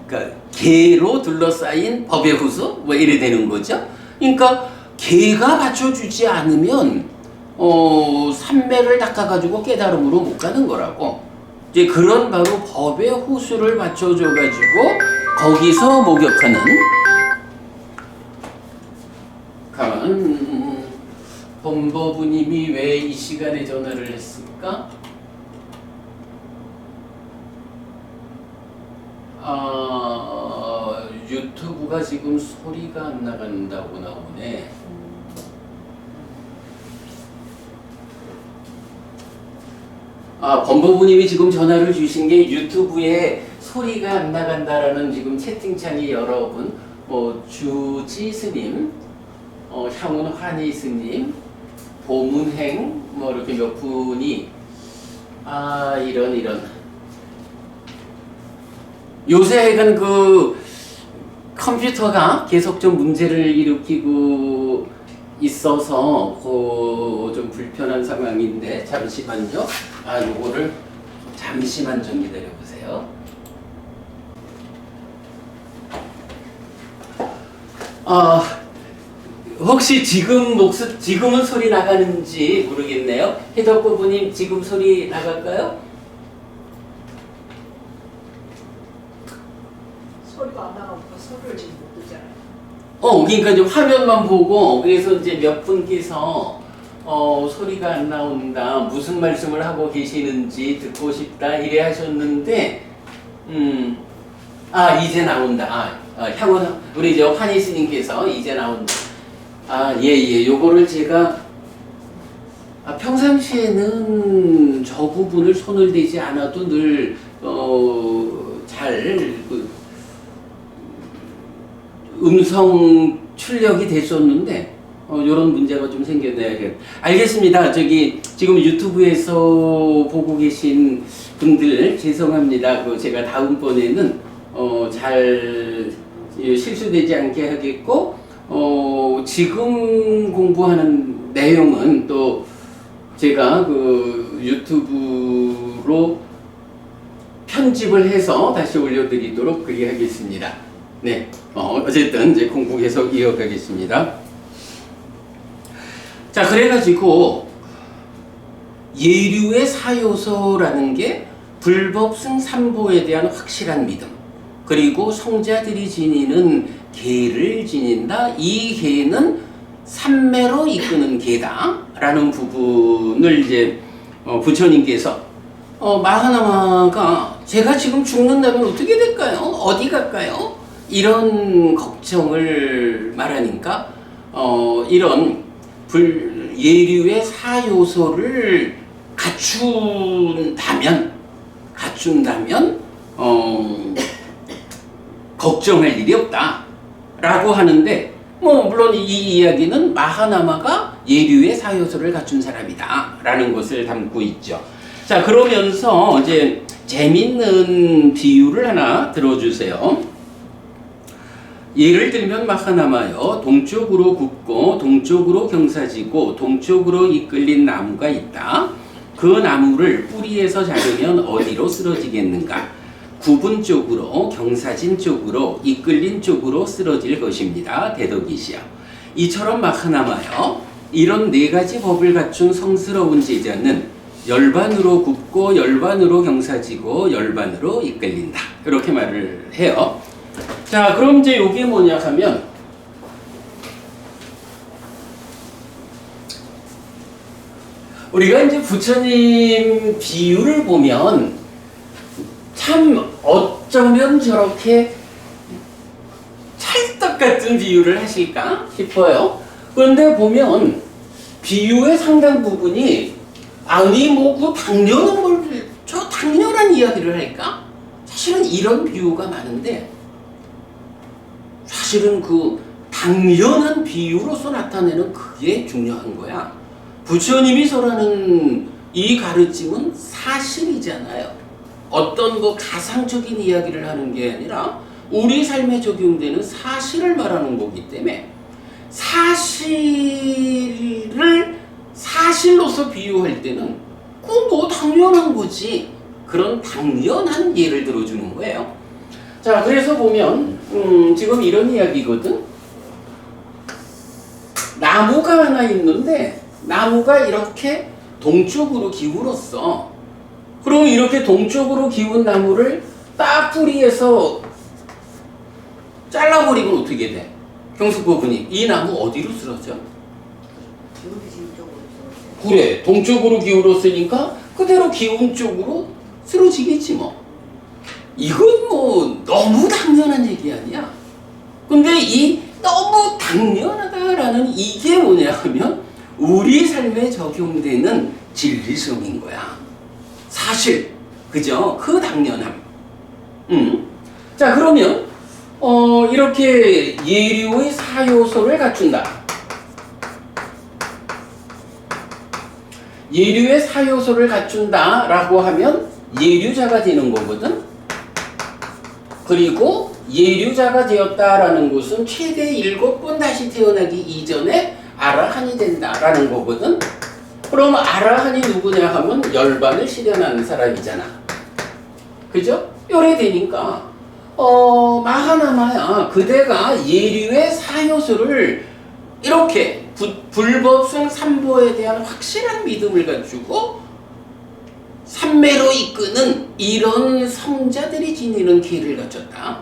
그러니까 계로 둘러싸인 법의 호수 뭐 이래 되는 거죠. 그러니까 계가 받쳐주지 않으면 삼매를 닦아가지고 깨달음으로 못 가는 거라고. 이제 그런 바로 법의 호수를 받쳐줘가지고 거기서 목욕하는. 가만. 법무부님이 왜 이 시간에 전화를 했을까? 유튜브가 지금 소리가 안 나간다고 나오네. 법무부님이 지금 전화를 주신 게 유튜브에 소리가 안 나간다라는 지금 채팅창이 여러 분, 주지스님, 향운 환희스님, 보문행 이렇게 몇 분이 이런 요새 하여간 그 컴퓨터가 계속 좀 문제를 일으키고 있어서 좀 불편한 상황인데 잠시만요. 요거를 잠시만 좀 기다려 보세요. 혹시 지금은 소리 나가는지 모르겠네요. 해덕부부님 지금 소리 나갈까요? 소리가 안 나가고 소리를 지금 못 듣잖아요. 그러니까 이제 화면만 보고 그래서 이제 몇 분께서 소리가 안 나온다, 무슨 말씀을 하고 계시는지 듣고 싶다 이래 하셨는데 이제 나온다. 향원 우리 저 환희 스님께서 이제 나온다. 예. 요거를 제가 평상시에는 저 부분을 손을 대지 않아도 늘 잘 음성 출력이 됐었는데 이런 문제가 좀 생겼네요. 알겠습니다. 지금 유튜브에서 보고 계신 분들 죄송합니다. 제가 다음번에는 잘 실수되지 않게 하겠고 지금 공부하는 내용은 또 제가 유튜브로 편집을 해서 다시 올려드리도록 그리 하겠습니다. 네, 어쨌든 이제 공부 계속 이어가겠습니다. 자, 그래가지고 예류의 사요소라는 게 불법승 삼보에 대한 확실한 믿음, 그리고 성자들이 지니는 계를 지닌다. 이 계는 삼매로 이끄는 계다라는 부분을 이제 부처님께서 마하나마가 제가 지금 죽는다면 어떻게 될까요? 어디 갈까요? 이런 걱정을 말하니까 이런 예류의 사요소를 갖춘다면 걱정할 일이 없다라고 하는데 물론 이 이야기는 마하나마가 예류의 사요소를 갖춘 사람이다라는 것을 담고 있죠. 자, 그러면서 이제 재밌는 비유를 하나 들어주세요. 예를 들면 마하나마여, 동쪽으로 굽고 동쪽으로 경사지고 동쪽으로 이끌린 나무가 있다. 그 나무를 뿌리에서 자르면 어디로 쓰러지겠는가? 굽은 쪽으로, 경사진 쪽으로, 이끌린 쪽으로 쓰러질 것입니다. 대덕이시여. 이처럼 마하나마여, 이런 네 가지 법을 갖춘 성스러운 제자는 열반으로 굽고 열반으로 경사지고 열반으로 이끌린다. 이렇게 말을 해요. 자, 그럼 이제 이게 뭐냐 하면 우리가 이제 부처님 비유를 보면 참 어쩌면 저렇게 찰떡 같은 비유를 하실까 싶어요. 그런데 보면 비유의 상당 부분이 아니 뭐 그 당연한 걸 저 당연한 이야기를 할까? 사실은 이런 비유가 많은데 사실은 그 당연한 비유로서 나타내는 그게 중요한 거야. 부처님이 설하는 이 가르침은 사실이잖아요. 어떤 거 가상적인 이야기를 하는 게 아니라 우리 삶에 적용되는 사실을 말하는 거기 때문에 사실을 사실로서 비유할 때는 그 뭐 당연한 거지. 그런 당연한 예를 들어주는 거예요. 자, 그래서 보면 지금 이런 이야기거든. 나무가 하나 있는데 나무가 이렇게 동쪽으로 기울었어. 그럼 이렇게 동쪽으로 기운 나무를 딱 뿌리에서 잘라버리면 어떻게 돼? 경숙부부님, 이 나무 어디로 쓰러져? 그래, 동쪽으로 기울었으니까 그대로 기운 쪽으로 쓰러지겠지 뭐. 이건 뭐 너무 당연한 얘기 아니야. 근데 이 너무 당연하다라는 이게 뭐냐 하면 우리 삶에 적용되는 진리성인 거야. 사실, 그죠? 그 당연함. 자, 그러면 이렇게 예류의 사요소를 갖춘다. 예류의 사요소를 갖춘다라고 하면 예류자가 되는 거거든. 그리고 예류자가 되었다라는 것은 최대 7번 다시 태어나기 이전에 아라한이 된다라는 거거든. 그럼 아라한이 누구냐 하면 열반을 실현하는 사람이잖아. 그죠? 요래 되니까 마하나마야 그대가 예류의 사요소를 이렇게 불법성 삼보에 대한 확실한 믿음을 갖추고 삼매로 이끄는 이런 성자들이 지니는 기회를 갖췄다.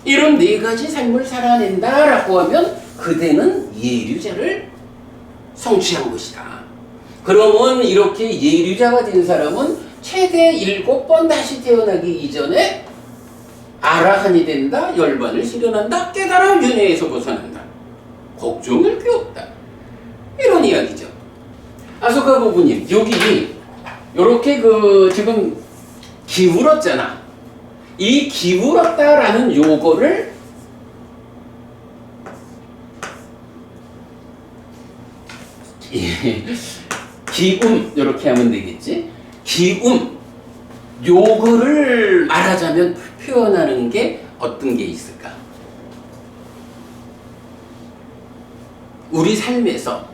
이런 4가지 삶을 살아낸다라고 하면 그대는 예류자를 성취한 것이다. 그러면 이렇게 예류자가 된 사람은 최대 7번 다시 태어나기 이전에 아라한이 된다, 열반을 실현한다, 깨달아 윤회에서 벗어난다. 걱정할 게 없다. 이런 이야기죠. 아소카 부부님, 여기 요렇게 지금 기울었잖아. 이 기울었다라는 요거를 기움 이렇게 하면 되겠지. 기움 요거를 말하자면 표현하는 게 어떤 게 있을까? 우리 삶에서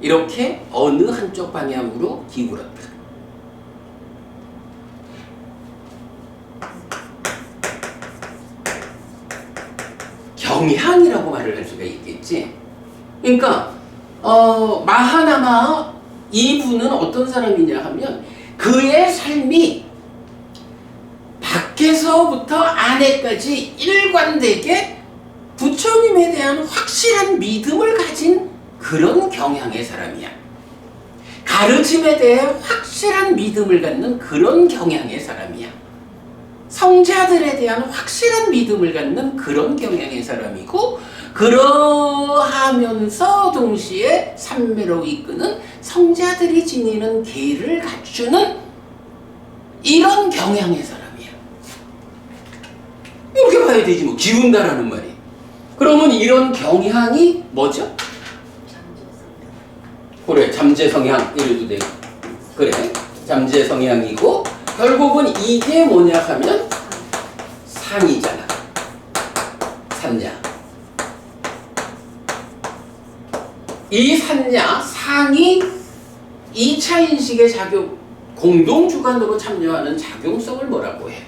이렇게 어느 한쪽 방향으로 기울었다. 경향이라고 말을 할 수가 있겠지. 그러니까 마하나마 이분은 어떤 사람이냐 하면 그의 삶이 밖에서부터 안에까지 일관되게 부처님에 대한 확실한 믿음을 가진 그런 경향의 사람이야. 가르침에 대해 확실한 믿음을 갖는 그런 경향의 사람이야. 성자들에 대한 확실한 믿음을 갖는 그런 경향의 사람이고, 그러하면서 동시에 삼매로 이끄는 성자들이 지니는 계를 갖추는 이런 경향의 사람이야. 이렇게 봐야 되지 뭐. 기운다라는 말이. 그러면 이런 경향이 뭐죠? 그래, 잠재성향 이래도 돼. 그래, 잠재성향이고 결국은 이게 뭐냐 하면 상이잖아. 산냐. 이 산냐, 상이 2차 인식의 작용, 공동주관으로 참여하는 작용성을 뭐라고 해?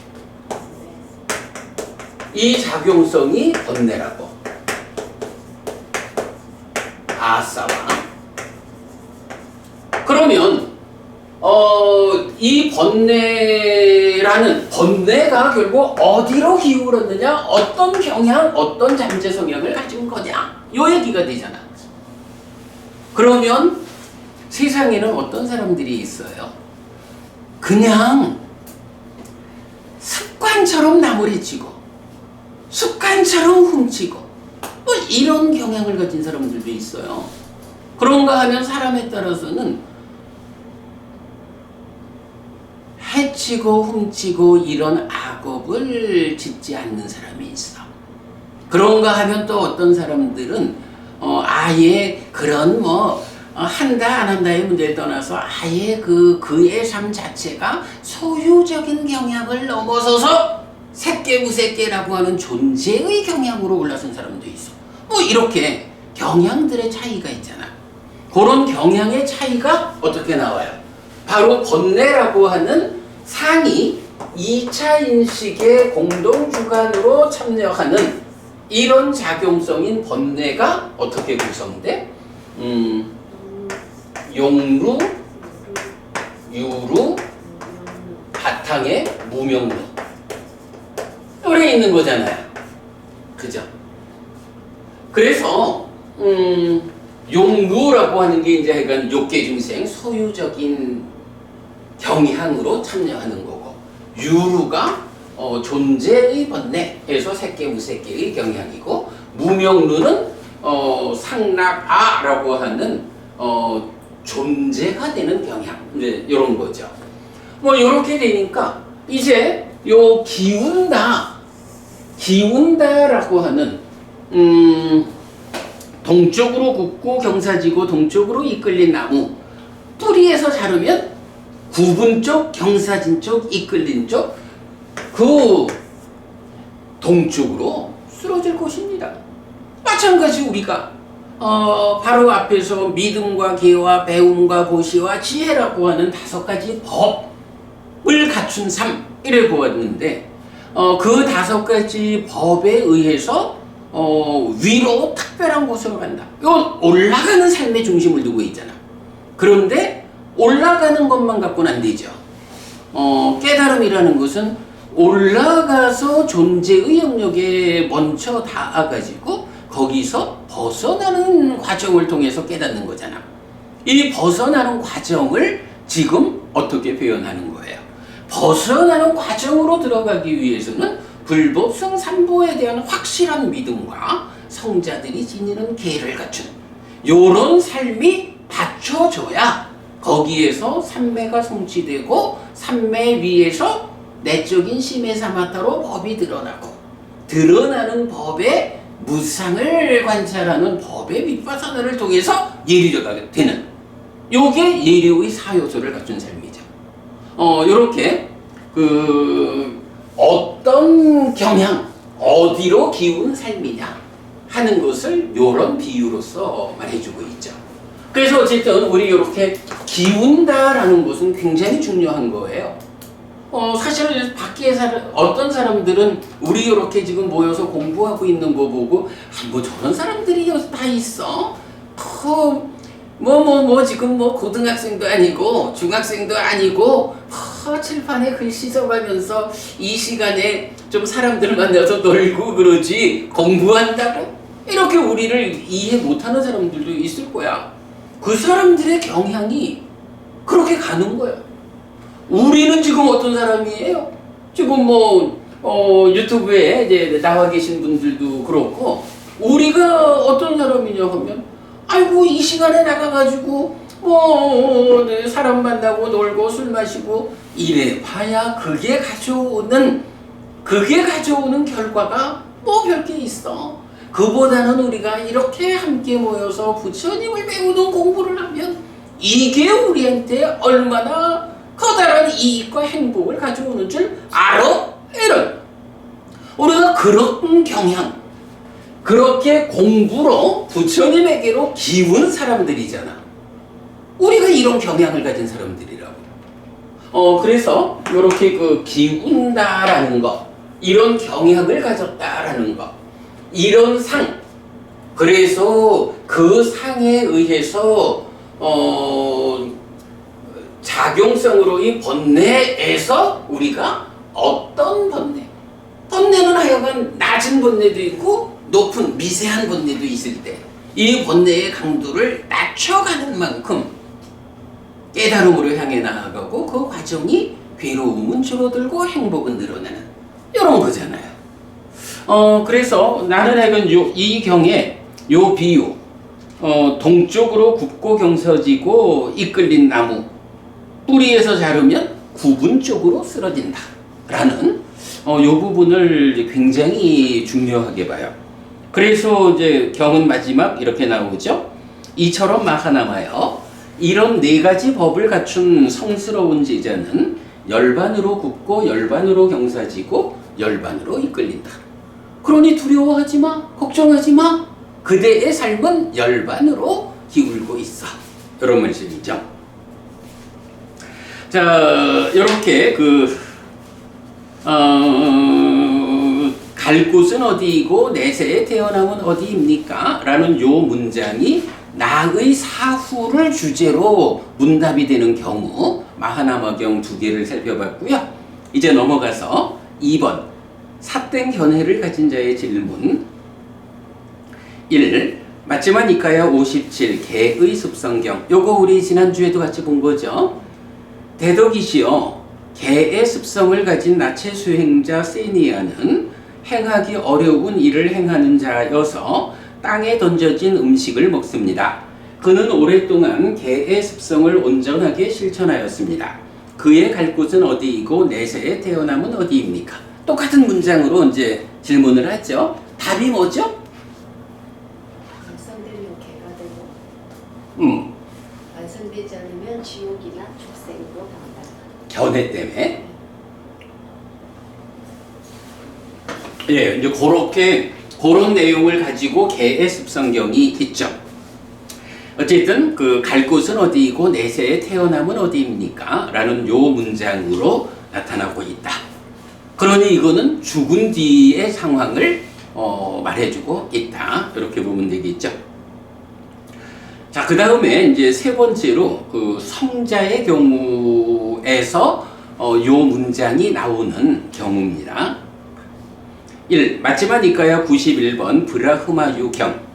이 작용성이 번뇌라고. 아사와. 그러면 이 번뇌가 결국 어디로 기울었느냐, 어떤 경향, 어떤 잠재 성향을 가진 거냐, 요 얘기가 되잖아. 그러면 세상에는 어떤 사람들이 있어요? 그냥 습관처럼 남을 해치고 습관처럼 훔치고 뭐 이런 경향을 가진 사람들도 있어요. 그런가 하면 사람에 따라서는 해치고 훔치고 이런 악업을 짓지 않는 사람이 있어. 그런가 하면 또 어떤 사람들은 아예 그런 한다 안 한다의 문제를 떠나서 아예 그의 삶 자체가 소유적인 경향을 넘어서서 새끼무새끼라고 하는 존재의 경향으로 올라선 사람도 있어. 뭐 이렇게 경향들의 차이가 있잖아. 그런 경향의 차이가 어떻게 나와요? 바로 번뇌라고 하는 상이 2차 인식의 공동주관으로 참여하는 이런 작용성인 번뇌가 어떻게 구성돼? 용루, 유루, 바탕에 무명루 이렇게 있는 거잖아요. 그죠? 그래서 용루라고 하는 게 이제 약간 욕계중생 소유적인 경향으로 참여하는 거고, 유루가 존재의 번뇌에서 새끼무새끼의 경향이고, 무명루는 상락아라고 하는 존재가 되는 경향, 이제 이런 거죠. 뭐 이렇게 되니까 이제 요 기운다라고 하는 동쪽으로 굽고 경사지고 동쪽으로 이끌린 나무, 뿌리에서 자르면 굽은 쪽, 경사진 쪽, 이끌린 쪽, 그 동쪽으로 쓰러질 것입니다. 마찬가지 우리가 바로 앞에서 믿음과 기와 배움과 고시와 지혜라고 하는 5가지 법을 갖춘 삶 이래 보았는데, 그 5가지 법에 의해서 위로 특별한 곳으로 간다. 이건 올라가는 삶의 중심을 두고 있잖아. 그런데 올라가는 것만 갖고는 안 되죠. 깨달음이라는 것은 올라가서 존재의 영역에 먼저 닿아가지고 거기서 벗어나는 과정을 통해서 깨닫는 거잖아. 이 벗어나는 과정을 지금 어떻게 표현하는 거예요? 벗어나는 과정으로 들어가기 위해서는 불법성 삼보에 대한 확실한 믿음과 성자들이 지니는 계를 갖춘 요런 삶이 받쳐줘야 거기에서 삼매가 성취되고, 삼매 위에서 내적인 심해사마타로 법이 드러나고, 드러나는 법의 무상을 관찰하는 법의 윗바사나를 통해서 예리가 되는, 요게 예리의 4요소를 갖춘 삶이죠. 요렇게 어떤 경향, 어디로 기운 삶이냐 하는 것을 요런 비유로서 말해주고 있죠. 그래서 어쨌든 우리 이렇게 기운다라는 것은 굉장히 중요한 거예요. 사실 밖에 어떤 사람들은 우리 이렇게 지금 모여서 공부하고 있는 거 보고 뭐 저런 사람들이 다 있어? 지금 고등학생도 아니고 중학생도 아니고 칠판에 글씨 써가면서 이 시간에 좀 사람들 만나서 놀고 그러지 공부한다고? 이렇게 우리를 이해 못하는 사람들도 있을 거야. 그 사람들의 경향이 그렇게 가는 거야. 우리는 지금 어떤 사람이에요? 지금 유튜브에 이제 나와 계신 분들도 그렇고, 우리가 어떤 사람이냐 하면, 아이고, 이 시간에 나가가지고, 사람 만나고 놀고 술 마시고, 이래 봐야 그게 가져오는 결과가 별 게 있어. 그보다는 우리가 이렇게 함께 모여서 부처님을 배우는 공부를 하면 이게 우리한테 얼마나 커다란 이익과 행복을 가져오는 줄 알아? 이런 우리가 그런 경향, 그렇게 공부로 부처님에게로 기운 사람들이잖아. 우리가 이런 경향을 가진 사람들이라고. 그래서 이렇게 기운다라는 거, 이런 경향을 가졌다라는 거, 이런 상, 그래서 그 상에 의해서 작용성으로 이 번뇌에서 우리가 어떤 번뇌는 하여간 낮은 번뇌도 있고 높은 미세한 번뇌도 있을 때 이 번뇌의 강도를 낮춰가는 만큼 깨달음으로 향해 나아가고 그 과정이 괴로움은 줄어들고 행복은 늘어나는 이런 거잖아요. 그래서 나는 핵은 이 경에 요 비유, 동쪽으로 굽고 경서지고 이끌린 나무 뿌리에서 자르면 구분 쪽으로 쓰러진다 라는 요 부분을 굉장히 중요하게 봐요. 그래서 이제 경은 마지막 이렇게 나오죠. 이처럼 마하나마여 이런 네 가지 법을 갖춘 성스러운 제자는 열반으로 굽고 열반으로 경사지고 열반으로 이끌린다. 그러니 두려워하지 마, 걱정하지 마. 그대의 삶은 열반으로 기울고 있어. 이런 말씀이죠. 자, 이렇게 갈 곳은 어디이고 내세에 태어남은 어디입니까? 라는 요 문장이 나의 사후를 주제로 문답이 되는 경우 마하나마경 2개를 살펴봤고요. 이제 넘어가서 2번 삿된 견해를 가진 자의 질문 1. 맞지마 니카야 57 개의 습성경 요거 우리 지난주에도 같이 본 거죠. 대덕이시여 개의 습성을 가진 나체 수행자 세니아는 행하기 어려운 일을 행하는 자여서 땅에 던져진 음식을 먹습니다. 그는 오랫동안 개의 습성을 온전하게 실천하였습니다. 그의 갈 곳은 어디이고 내세에 태어남은 어디입니까? 똑같은 문장으로 이제 질문을 하죠. 답이 뭐죠? 완성되면 개가 되고 완성되지 않으면 지옥이나 축생으로 간다. 견해 때문에. 예, 이제 그런 내용을 가지고 개의 습성경이 있죠. 어쨌든 갈 곳은 어디이고 내세에 태어남은 어디입니까? 라는 요 문장으로 나타나고 있다. 그러니 이거는 죽은 뒤의 상황을 말해주고 있다. 이렇게 보면 되겠죠. 자, 그 다음에 이제 세 번째로 성자의 경우에서 요 문장이 나오는 경우입니다. 1. 맞지마 니카야 91번 브라흐마유경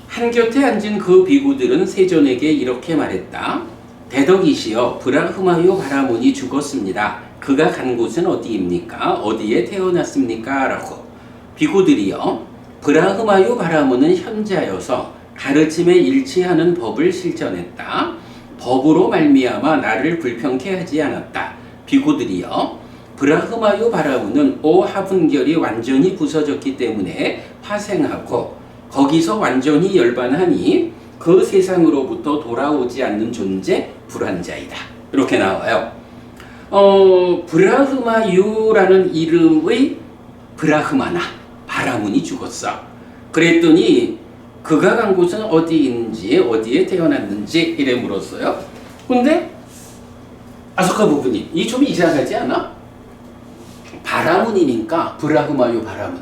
한곁에 앉은 그 비구들은 세존에게 이렇게 말했다. 대덕이시여 브라흐마유 바라문이 죽었습니다. 그가 간 곳은 어디입니까? 어디에 태어났습니까? 라고. 비구들이여 브라흐마유 바라문은 현자여서 가르침에 일치하는 법을 실천했다. 법으로 말미암아 나를 불평케 하지 않았다. 비구들이여 브라흐마유 바라문은 오하분결이 완전히 부서졌기 때문에 파생하고 거기서 완전히 열반하니 그 세상으로부터 돌아오지 않는 존재 불환자이다. 이렇게 나와요. 브라흐마유라는 이름의 브라흐마나 바라문이 죽었어. 그랬더니 그가 간 곳은 어디인지 어디에 태어났는지 이래 물었어요. 근데 아소카 부부님 이 좀 이상하지 않아? 바라문이니까 브라흐마유 바라문.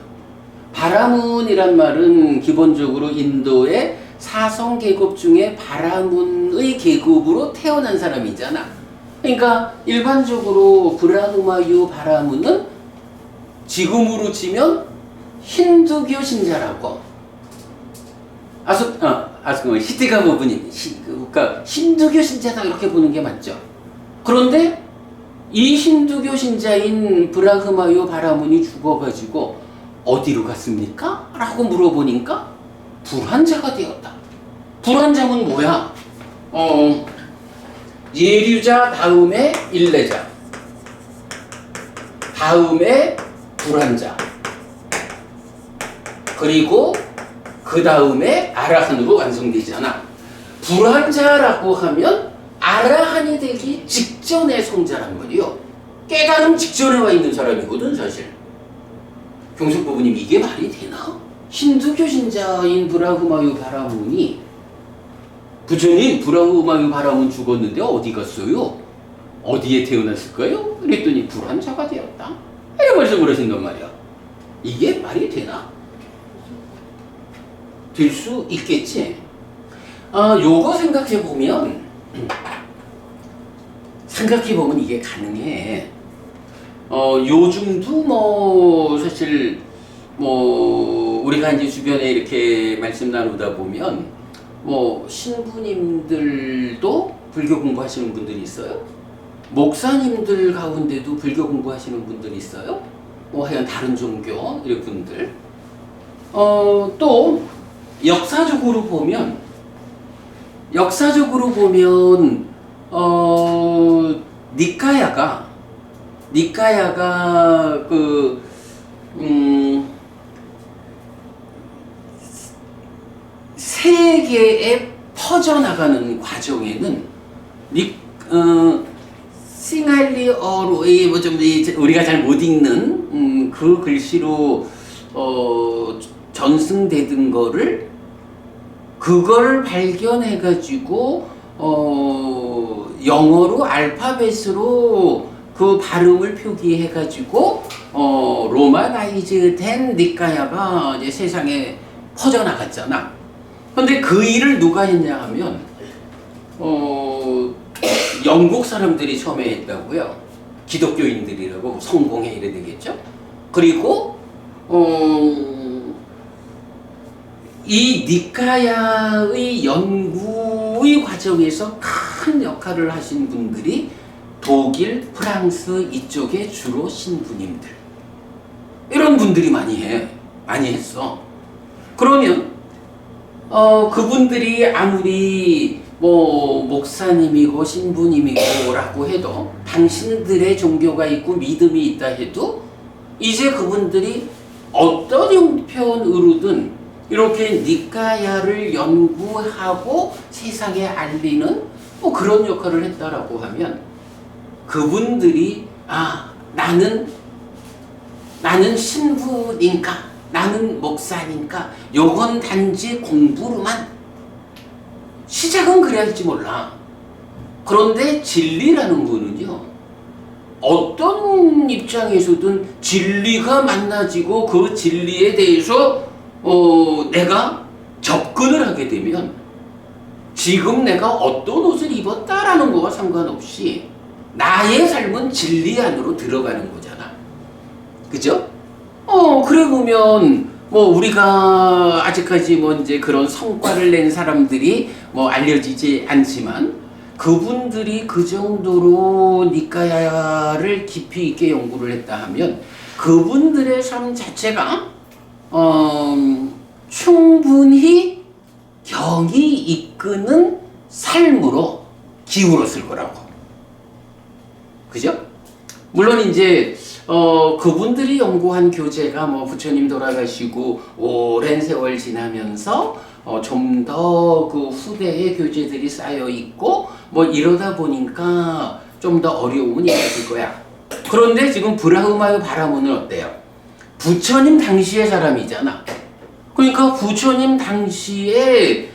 바라문이란 말은 기본적으로 인도의 사성 계급 중에 바라문의 계급으로 태어난 사람이잖아. 그러니까 일반적으로 브라흐마유 바라문은 지금으로 치면 힌두교 신자라고. 히티가 부부님, 그러니까 힌두교 신자다 이렇게 보는 게 맞죠. 그런데 이 힌두교 신자인 브라흐마유 바라문이 죽어가지고 어디로 갔습니까? 라고 물어보니까 불환자가 되었다. 불환자는 뭐야? 예류자 다음에 일레자 다음에 불환자 그리고 그 다음에 아라한으로 완성되잖아. 불환자라고 하면 아라한이 되기 직전의 성자란 말이요. 깨달음 직전에 와 있는 사람이거든 사실. 경숙 부부님 이게 말이 되나? 힌두교 신자인 브라흐마유 바라문이 부처님 브라흐마유 바라문 죽었는데 어디 갔어요? 어디에 태어났을까요? 그랬더니 불환자가 되었다. 이런 말씀을 하신단 말이야. 이게 말이 되나? 될 수 있겠지. 요거 생각해보면 이게 가능해. 요즘도 사실 우리가 이제 주변에 이렇게 말씀 나누다 보면 뭐 신부님들도 불교 공부하시는 분들이 있어요? 목사님들 가운데도 불교 공부하시는 분들이 있어요? 뭐 하여간 다른 종교 이런 분들. 또 역사적으로 보면 니카야가 세계에 퍼져나가는 과정에는 싱할리어로의 뭐좀 우리가 잘 못 읽는 그 글씨로 전승되던 거를 그걸 발견해 가지고 영어로 알파벳으로 그 발음을 표기해 가지고 로마나이즈 된 니카야가 이제 세상에 퍼져나갔잖아. 근데 그 일을 누가 했냐 하면 영국 사람들이 처음에 했다고요. 기독교인들이라고 성공해 이래 되겠죠. 그리고 이 니카야의 연구의 과정에서 큰 역할을 하신 분들이 독일, 프랑스 이쪽에 주로 신부님들 이런 분들이 많이 했어. 그러면 그분들이 아무리 뭐 목사님이고 신부님이고라고 해도 당신들의 종교가 있고 믿음이 있다 해도 이제 그분들이 어떤 형편으로든 이렇게 니카야를 연구하고 세상에 알리는 뭐 그런 역할을 했다라고 하면 그분들이 나는 신부니까 나는 목사니까 요건 단지 공부로만 시작은 그래야 할지 몰라. 그런데 진리라는 거는요, 어떤 입장에서든 진리가 만나지고 그 진리에 대해서 내가 접근을 하게 되면 지금 내가 어떤 옷을 입었다라는 거와 상관없이 나의 삶은 진리 안으로 들어가는 거잖아. 그죠? 그래 보면 뭐 우리가 아직까지 뭐 이제 그런 성과를 낸 사람들이 뭐 알려지지 않지만 그분들이 그 정도로 니카야를 깊이 있게 연구를 했다 하면 그분들의 삶 자체가 충분히 경이 이끄는 삶으로 기울었을 거라고. 그죠? 물론 이제 그분들이 연구한 교재가 뭐 부처님 돌아가시고 오랜 세월 지나면서 좀 더 그 후대의 교재들이 쌓여 있고 뭐 이러다 보니까 좀 더 어려움은 있을 거야. 그런데 지금 브라흐마의 바라문은 어때요? 부처님 당시의 사람이잖아. 그러니까 부처님 당시에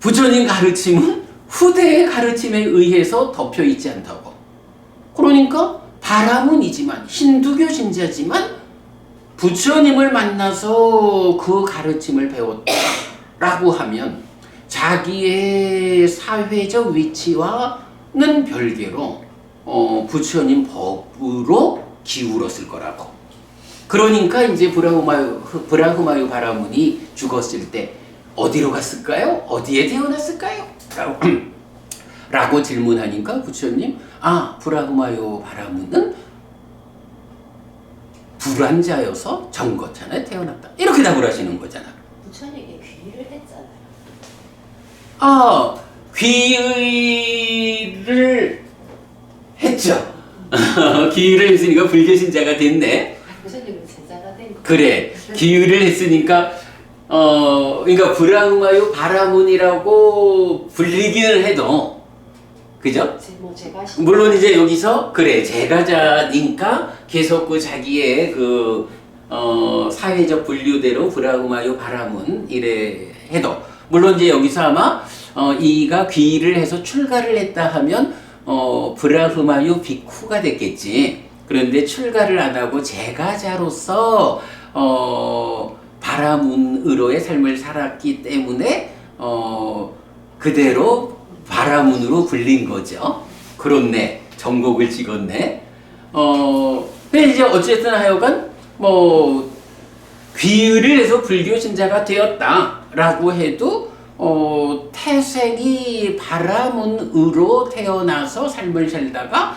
부처님 가르침은 후대의 가르침에 의해서 덮여 있지 않다고. 그러니까 바라문이지만 힌두교 신자지만 부처님을 만나서 그 가르침을 배웠다라고 하면 자기의 사회적 위치와는 별개로 부처님 법으로 기울었을 거라고. 그러니까 이제 브라흐마유 바라문이 죽었을 때 어디로 갔을까요? 어디에 태어났을까요? 라고 질문하니까 부처님 브라흐마유 바라문은 불환자여서 정거찬에 태어났다. 이렇게 답을 하시는 거잖아. 부처님께 귀의를 했잖아요. 귀의를 했죠. 귀의를 했으니까 불교신자가 됐네. 부처님은 제자가 된 거. 그래. 귀의를 했으니까 그러니까 브라흐마유 바라문이라고 불리기는 해도 그죠? 제가 물론 이제 여기서 그래 제가자니까 계속 그 자기의 그 사회적 분류대로 브라흐마유 바라문 이래 해도 물론 이제 여기서 아마 이가 귀의를 해서 출가를 했다 하면 브라흐마유 비쿠가 됐겠지. 그런데 출가를 안 하고 제가자로서 바라문으로의 삶을 살았기 때문에 그대로 바라문으로 불린 거죠. 그렇네. 전곡을 찍었네. 근데 이제 어쨌든 하여간 뭐 귀의를 해서 불교 신자가 되었다라고 해도 태생이 바라문으로 태어나서 삶을 살다가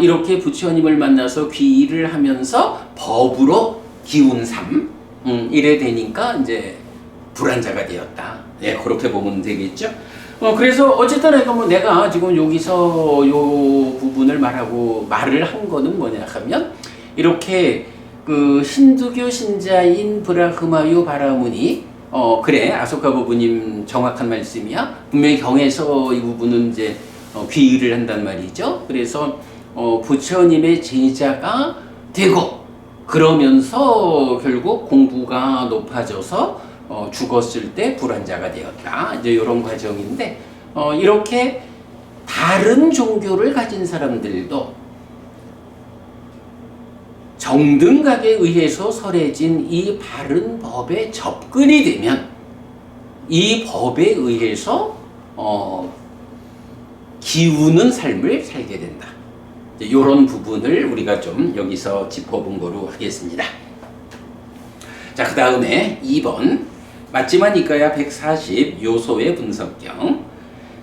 이렇게 부처님을 만나서 귀의를 하면서 법으로 기운 삶 이래 되니까 이제 불안자가 되었다. 예, 그렇게 보면 되겠죠. 그래서 어쨌든 내가 지금 여기서 요 부분을 말을 한 거는 뭐냐 하면 이렇게 그 힌두교 신자인 브라흐마유 바라문이 그래 아소카 부부님 정확한 말씀이야. 분명히 경에서 이 부분은 이제 귀의를 한단 말이죠. 그래서 부처님의 제자가 되고 그러면서 결국 공부가 높아져서 죽었을 때 불안자가 되었다. 이제 이런 과정인데 이렇게 다른 종교를 가진 사람들도 정등각에 의해서 설해진 이 바른 법에 접근이 되면 이 법에 의해서 기우는 삶을 살게 된다. 이런 부분을 우리가 좀 여기서 짚어본 거로 하겠습니다. 자, 그 다음에 2번 마찌마 니까야 140 요소의 분석경.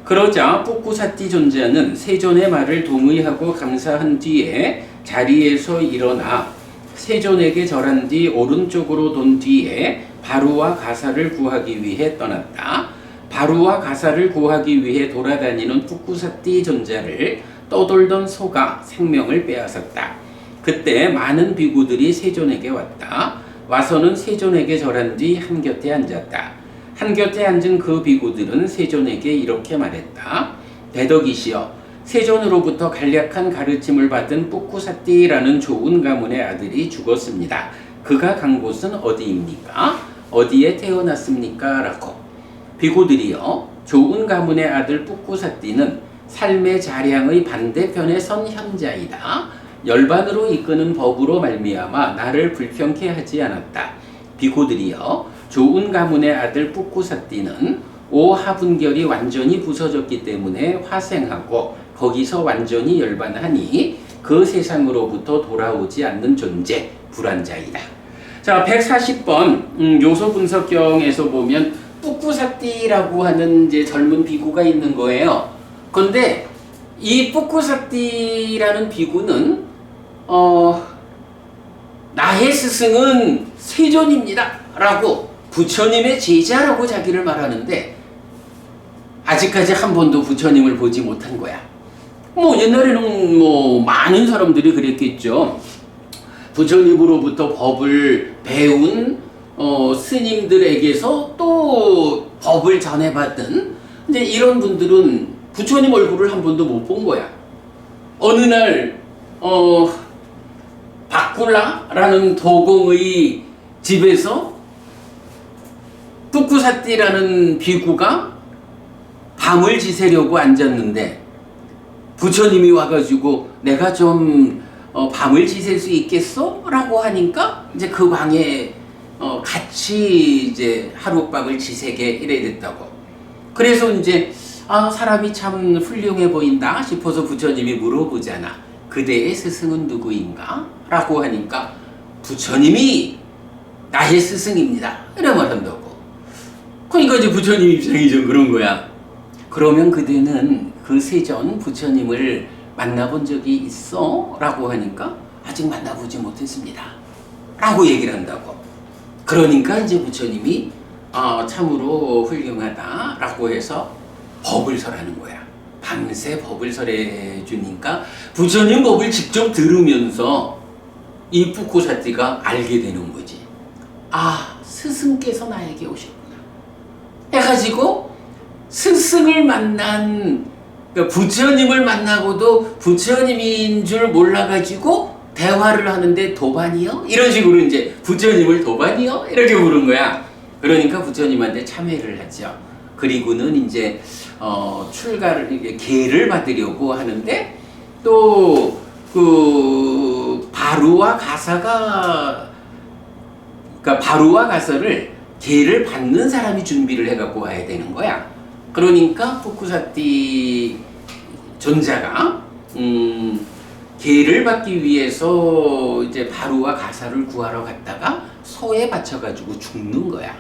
그러자 뿌꾸사띠 존자는 세존의 말을 동의하고 감사한 뒤에 자리에서 일어나 세존에게 절한 뒤 오른쪽으로 돈 뒤에 바루와 가사를 구하기 위해 떠났다. 바루와 가사를 구하기 위해 돌아다니는 뿌꾸사띠 존자를 떠돌던 소가 생명을 빼앗았다. 그때 많은 비구들이 세존에게 왔다. 와서는 세존에게 절한 뒤 한곁에 앉았다. 한곁에 앉은 그 비구들은 세존에게 이렇게 말했다. 대덕이시여, 세존으로부터 간략한 가르침을 받은 뿌꾸사띠라는 좋은 가문의 아들이 죽었습니다. 그가 간 곳은 어디입니까? 어디에 태어났습니까? 라고. 비구들이여, 좋은 가문의 아들 뿌꾸사띠는 삶의 자량의 반대편에 선 현자이다. 열반으로 이끄는 법으로 말미암아 나를 불평케 하지 않았다. 비구들이여, 좋은 가문의 아들 뿌꾸사띠는 오하분결이 완전히 부서졌기 때문에 화생하고 거기서 완전히 열반하니 그 세상으로부터 돌아오지 않는 존재, 불안자이다. 자, 140번 요소 분석경에서 보면 뿌꾸사띠라고 하는 이제 젊은 비구가 있는 거예요. 그런데 이 뿌꾸사띠라는 비구는 나의 스승은 세존입니다 라고 부처님의 제자라고 자기를 말하는데 아직까지 한 번도 부처님을 보지 못한 거야. 옛날에는 많은 사람들이 그랬겠죠. 부처님으로부터 법을 배운 스님들에게서 또 법을 전해받은 이제 이런 분들은 부처님 얼굴을 한 번도 못 본 거야. 어느 날 바꿀라라는 도공의 집에서 뿌꾸사띠라는 비구가 밤을 지새려고 앉았는데 부처님이 와가지고 내가 좀 밤을 지샐 수 있겠어? 라고 하니까 이제 그 방에 같이 이제 하룻밤을 지새게 이래 됐다고. 그래서 이제 사람이 참 훌륭해 보인다 싶어서 부처님이 물어보잖아. 그대의 스승은 누구인가? 라고 하니까 부처님이 나의 스승입니다. 이래 말한다고. 그러니까 이제 부처님 입장이 좀 그런 거야. 그러면 그대는 그 세전 부처님을 만나본 적이 있어? 라고 하니까 아직 만나보지 못했습니다. 라고 얘기를 한다고. 그러니까 이제 부처님이 참으로 훌륭하다 라고 해서 법을 설하는 거야. 밤새 법을 설해 주니까 부처님 법을 직접 들으면서 이 뿌꾸사띠가 알게 되는 거지. 스승께서 나에게 오셨구나 해가지고 스승을 만난, 그러니까 부처님을 만나고도 부처님인 줄 몰라가지고 대화를 하는데 도반이요? 이런 식으로 이제 부처님을 도반이요? 이렇게 부른 거야. 그러니까 부처님한테 참회를 하죠. 그리고는 이제 출가를, 계를 받으려고 하는데 또 그 바루와 가사가, 그러니까 바루와 가사를 계를 받는 사람이 준비를 해갖고 와야 되는 거야. 그러니까 뿌꾸사띠 존자가 계를 받기 위해서 이제 바루와 가사를 구하러 갔다가 소에 받쳐가지고 죽는 거야.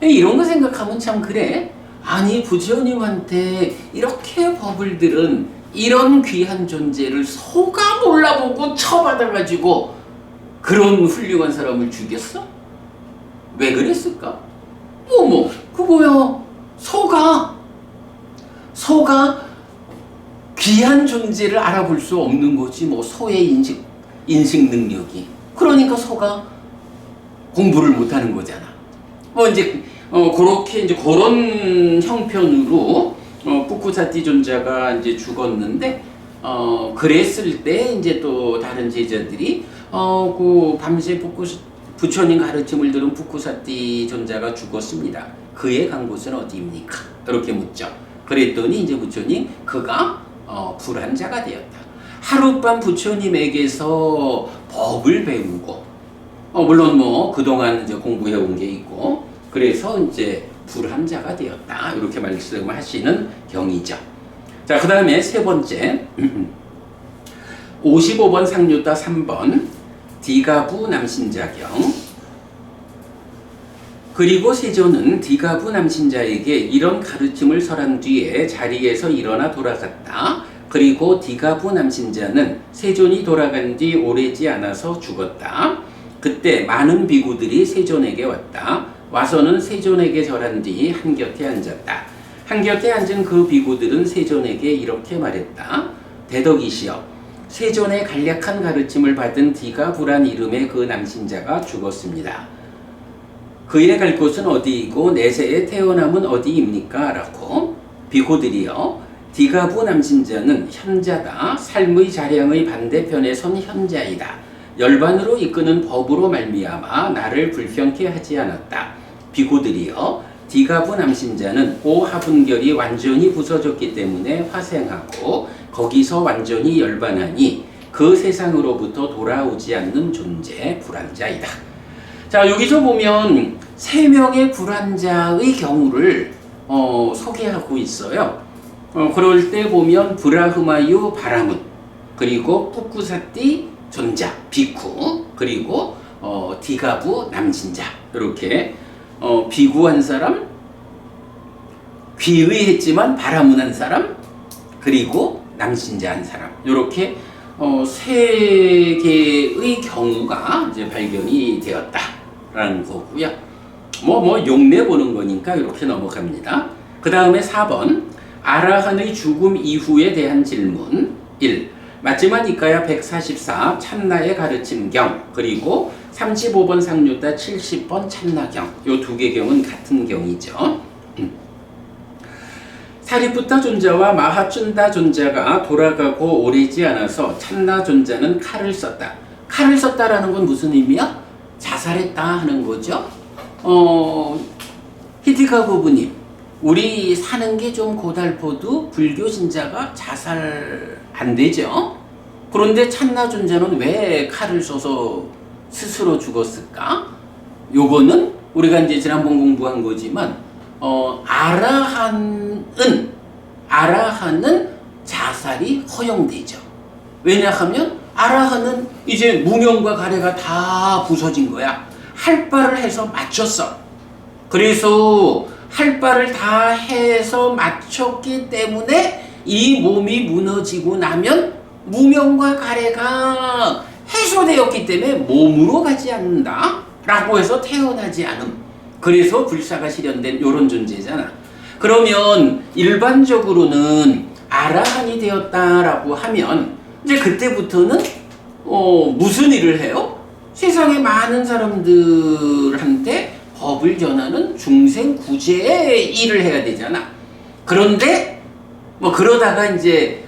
이런 거 생각하면 참 그래. 아니 부처님한테 이렇게 법을 들은 이런 귀한 존재를 소가 몰라보고 처받아가지고 그런 훌륭한 사람을 죽였어? 왜 그랬을까? 그거야. 소가 귀한 존재를 알아볼 수 없는 거지. 소의 인식 능력이. 그러니까 소가 공부를 못하는 거잖아. 이제 그렇게 이제 그런 형편으로 뿌꾸사티 존자가 이제 죽었는데 그랬을 때 이제 또 다른 제자들이 그 밤새 부처님 가르침을 들은 뿌꾸사티 존자가 죽었습니다. 그의 간 곳은 어디입니까? 이렇게 묻죠. 그랬더니 이제 부처님 그가 불한자가 되었다. 하룻밤 부처님에게서 법을 배우고 물론 그동안 이제 공부해온 게 있고 그래서 이제 불한자가 되었다. 이렇게 말씀하시는 경이죠. 자, 그 다음에 세 번째 55번 상류따 3번 디가부 남신자경. 그리고 세존은 디가부 남신자에게 이런 가르침을 설한 뒤에 자리에서 일어나 돌아갔다. 그리고 디가부 남신자는 세존이 돌아간 뒤 오래지 않아서 죽었다. 그때 많은 비구들이 세존에게 왔다. 와서는 세존에게 절한 뒤 한곁에 앉았다. 한곁에 앉은 그 비구들은 세존에게 이렇게 말했다. 대덕이시여, 세존의 간략한 가르침을 받은 디가부란 이름의 그 남신자가 죽었습니다. 그의 갈 곳은 어디이고 내세에 태어남은 어디입니까? 라고. 비구들이여, 디가부 남신자는 현자다. 삶의 자량의 반대편에 선 현자이다. 열반으로 이끄는 법으로 말미암아 나를 불평케 하지 않았다. 비구들이여, 디가부 남신자는 오하분결이 완전히 부서졌기 때문에 화생하고 거기서 완전히 열반하니 그 세상으로부터 돌아오지 않는 존재 불한자이다. 자, 여기서 보면 세 명의 불한자의 경우를 소개하고 있어요. 그럴 때 보면 브라흐마유 바라문, 그리고 뿌꾸사띠 존자 비쿠, 그리고 디가부 남신자. 이렇게 비구한 사람, 귀의했지만 바라문한 사람, 그리고 남신자한 사람. 이렇게 세 개의 경우가 이제 발견이 되었다라는 거고요. 용내 보는 거니까 이렇게 넘어갑니다. 그 다음에 4번 아라한의 죽음 이후에 대한 질문 1. 맞지만 니까야 144 참나의 가르침경, 그리고 35번 상류따 70번 참나경. 요 두 개 경은 같은 경이죠. 사리푸타 존자와 마하춘다 존자가 돌아가고 오래지 않아서 참나 존자는 칼을 썼다. 칼을 썼다라는 건 무슨 의미야? 자살했다 하는 거죠. 히티카 부부님, 우리 사는 게 좀 고달퍼도 불교 신자가 자살 안 되죠. 그런데 참나 존자는 왜 칼을 써서 스스로 죽었을까? 요거는 우리가 이제 지난번 공부한 거지만 아라한은 자살이 허용되죠. 왜냐하면 아라한은 이제 무명과 가래가 다 부서진 거야. 할 바를 해서 맞췄어. 그래서 할 바를 다 해서 맞췄기 때문에 이 몸이 무너지고 나면 무명과 가래가 해소되었기 때문에 몸으로 가지 않는다 라고 해서 태어나지 않음. 그래서 불사가 실현된 이런 존재잖아. 그러면 일반적으로는 아라한이 되었다라고 하면 이제 그때부터는 무슨 일을 해요? 세상에 많은 사람들한테 법을 전하는 중생 구제의 일을 해야 되잖아. 그런데 그러다가 이제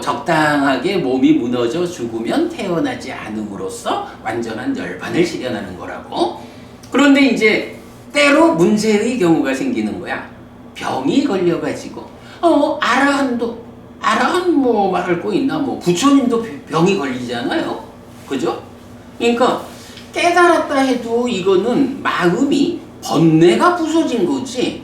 적당하게 몸이 무너져 죽으면 태어나지 않음으로써 완전한 열반을 실현하는 거라고. 그런데 이제 때로 문제의 경우가 생기는 거야. 병이 걸려가지고 아라한 말할 거 있나? 부처님도 병이 걸리잖아요. 그죠? 그러니까 깨달았다 해도 이거는 마음이 번뇌가 부서진 거지,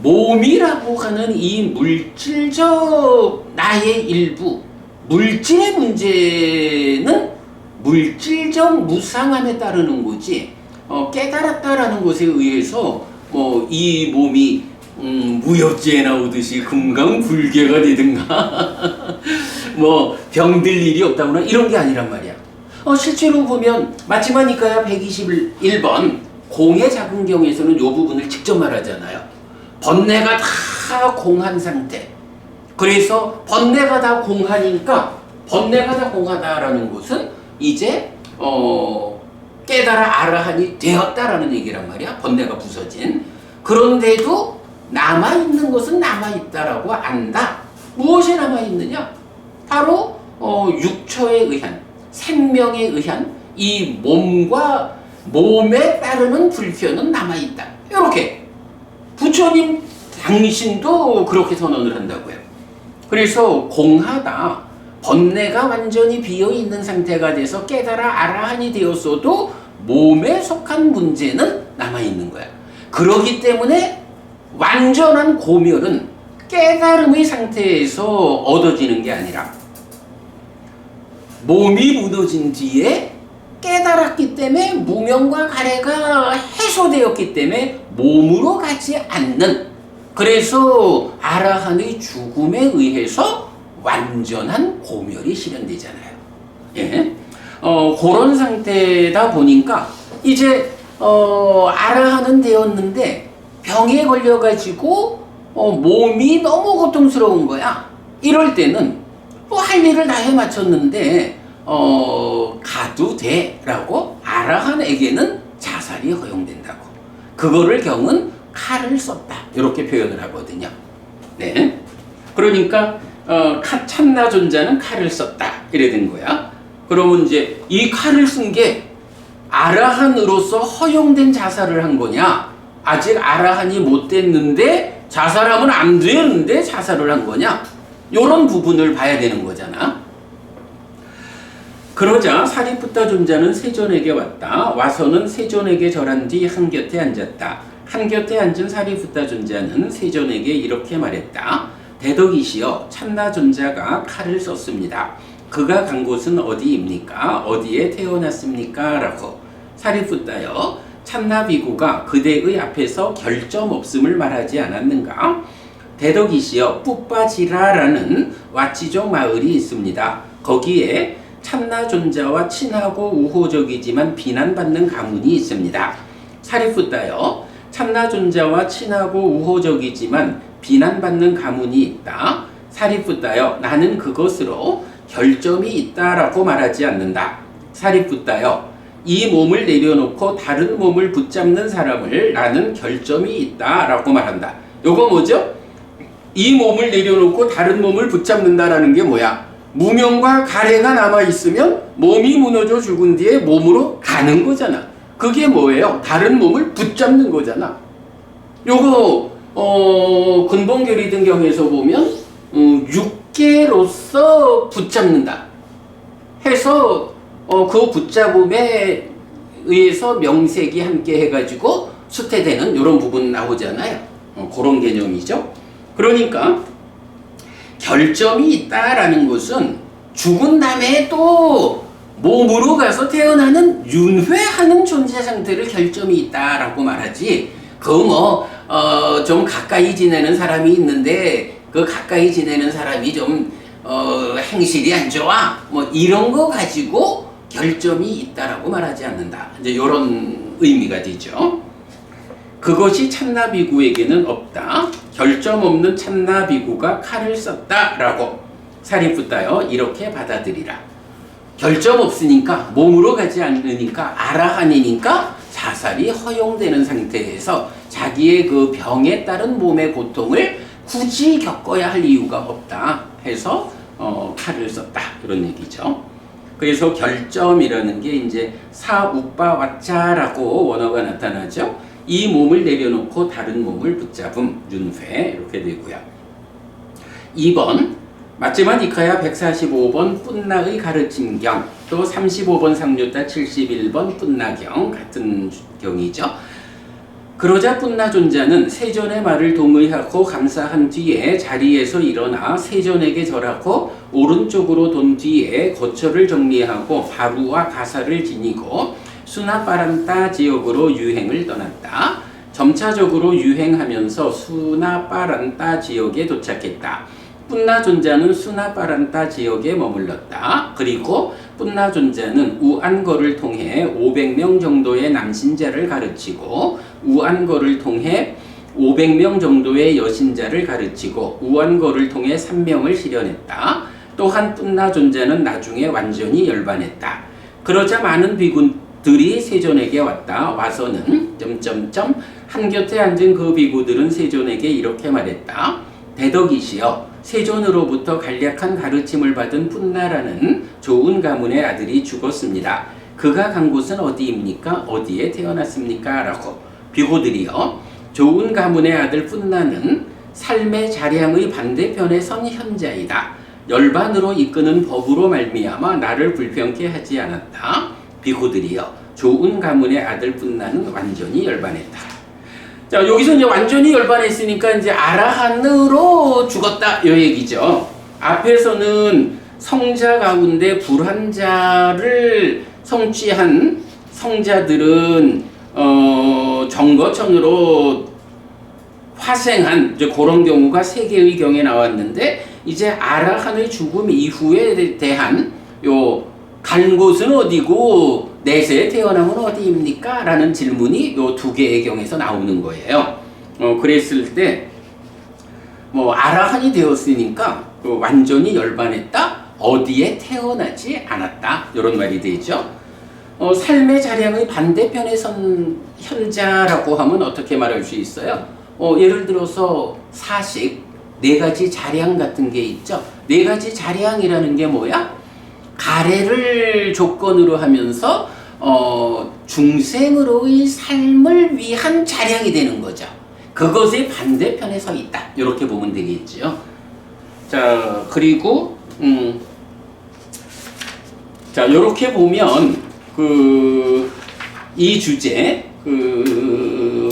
몸이라고 하는 이 물질적 나의 일부, 물질의 문제는 물질적 무상함에 따르는 거지 깨달았다라는 것에 의해서 이 몸이 무협지에 나오듯이 금강불개가 되든가 병들 일이 없다거나 이런 게 아니란 말이야. 실제로 보면 마치마니카야 121번 공의 작은경에서는 이 부분을 직접 말하잖아요. 번뇌가 다 공한 상태. 그래서 번뇌가 다 공하니까 번뇌가 다 공하다라는 것은 이제 깨달아 아라한이 되었다라는 얘기란 말이야. 번뇌가 부서진. 그런데도 남아있는 것은 남아있다라고 안다. 무엇이 남아있느냐? 바로 육처에 의한 생명에 의한 이 몸에 따르는 불편은 남아있다. 이렇게 부처님 당신도 그렇게 선언을 한다고요. 그래서 공하다. 번뇌가 완전히 비어있는 상태가 돼서 깨달아 아라한이 되었어도 몸에 속한 문제는 남아있는 거야. 그렇기 때문에 완전한 고멸은 깨달음의 상태에서 얻어지는 게 아니라 몸이 무너진 뒤에 깨달았기 때문에 무명과 가래가 해소되었기 때문에 몸으로 가지 않는, 그래서 아라한의 죽음에 의해서 완전한 고멸이 실현되잖아요. 예. 그런 상태다 보니까 이제 아라한은 되었는데 병에 걸려가지고 몸이 너무 고통스러운 거야. 이럴 때는 할 일을 다 해마쳤는데 가도 돼라고 아라한에게는 자살이 허용된다고. 그거를 경은 칼을 썼다 이렇게 표현을 하거든요. 네. 그러니까 참나존자는 칼을 썼다 이래 된 거야. 그러면 이제 이 칼을 쓴 게 아라한으로서 허용된 자살을 한 거냐, 아직 아라한이 못 됐는데 자살하면 안 되는데 자살을 한 거냐, 요런 부분을 봐야 되는 거잖아. 그러자 사리푸타 존자는 세존에게 왔다. 와서는 세존에게 절한 뒤 한곁에 앉았다. 한곁에 앉은 사리푸타 존자는 세존에게 이렇게 말했다. 대덕이시여, 참나 존자가 칼을 썼습니다. 그가 간 곳은 어디입니까? 어디에 태어났습니까? 라고. 사리푸타여, 참나 비구가 그대의 앞에서 결점 없음을 말하지 않았는가? 대덕이시여, 뿌빠지라라는 와치족 마을이 있습니다. 거기에 참나 존자와 친하고 우호적이지만 비난받는 가문이 있습니다. 사리푸타여, 참나 존자와 친하고 우호적이지만 비난받는 가문이 있다. 사리푸타여, 나는 그것으로 결점이 있다라고 말하지 않는다. 사리푸타여, 이 몸을 내려놓고 다른 몸을 붙잡는 사람을 나는 결점이 있다라고 말한다. 요거 뭐죠? 이 몸을 내려놓고 다른 몸을 붙잡는다라는 게 뭐야? 무명과 가래가 남아있으면 몸이 무너져 죽은 뒤에 몸으로 가는 거잖아. 그게 뭐예요? 다른 몸을 붙잡는 거잖아. 요거 근본결의등경에서 보면 육계로서 붙잡는다 해서 그 붙잡음에 의해서 명색이 함께 해가지고 수태되는 이런 부분 나오잖아요. 그런 개념이죠. 그러니까 결점이 있다라는 것은 죽은 다음에 또 몸으로 가서 태어나는 윤회하는 존재 상태를 결점이 있다라고 말하지. 좀 가까이 지내는 사람이 있는데 그 가까이 지내는 사람이 좀 행실이 안 좋아, 이런 거 가지고 결점이 있다라고 말하지 않는다. 이제 이런 의미가 되죠. 그것이 참나비구에게는 없다. 결점 없는 참나비구가 칼을 썼다라고. 사리푸타여, 이렇게 받아들이라. 결점 없으니까, 몸으로 가지 않으니까, 아라한이니까 자살이 허용되는 상태에서 자기의 그 병에 따른 몸의 고통을 굳이 겪어야 할 이유가 없다 해서 칼을 썼다, 그런 얘기죠. 그래서 결점이라는 게 이제 사우빠와짜라고 원어가 나타나죠. 이 몸을 내려놓고 다른 몸을 붙잡음, 윤회, 이렇게 되고요. 2번 마츠마니카야 145번 뿐나의 가르침경, 또 35번 상류타 71번 뿐나경 같은 경이죠. 그러자 뿐나존자는 세존의 말을 동의하고 감사한 뒤에 자리에서 일어나 세존에게 절하고 오른쪽으로 돈 뒤에 거처를 정리하고 바루와 가사를 지니고 수나빠란따 지역으로 유행을 떠났다. 점차적으로 유행하면서 수나빠란따 지역에 도착했다. 뿐나존자는 수나빠란따 지역에 머물렀다. 그리고 뿐나존자는 우안거를 통해 500명 정도의 남신자를 가르치고 우안거를 통해 500명 정도의 여신자를 가르치고 우안거를 통해 3명을 실현했다. 또한 뿐나존자는 나중에 완전히 열반했다. 그러자 많은 비구들이 세존에게 왔다. 와서는 한곁에 앉은 그 비구들은 세존에게 이렇게 말했다. 대덕이시여, 세존으로부터 간략한 가르침을 받은 뿐나라는 좋은 가문의 아들이 죽었습니다. 그가 간 곳은 어디입니까? 어디에 태어났습니까? 라고 비구들이여, 좋은 가문의 아들 뿐나는 삶의 자량의 반대편에 선 현자이다. 열반으로 이끄는 법으로 말미암아 나를 불평케 하지 않았다. 비구들이여, 좋은 가문의 아들 뿐나는 완전히 열반했다. 자, 여기서 이제 완전히 열반했으니까 이제 아라한으로 죽었다 이 얘기죠. 앞에서는 성자 가운데 불환자를 성취한 성자들은 정거천으로 화생한 이제 그런 경우가 3개의 경에 나왔는데, 이제 아라한의 죽음 이후에 대한 간 곳은 어디고 내세에 태어남은 어디입니까? 라는 질문이 요 2개의 경에서 나오는 거예요. 그랬을 때 아라한이 되었으니까 완전히 열반했다. 어디에 태어나지 않았다. 이런 말이 되죠. 삶의 자량의 반대편에 선 현자라고 하면 어떻게 말할 수 있어요? 예를 들어서 사식, 4가지 자량 같은 게 있죠. 4가지 자량이라는 게 뭐야? 가래를 조건으로 하면서 중생으로의 삶을 위한 자량이 되는 거죠. 그것의 반대편에 서 있다. 이렇게 보면 되겠죠. 자, 그리고 자, 이렇게 보면 이 주제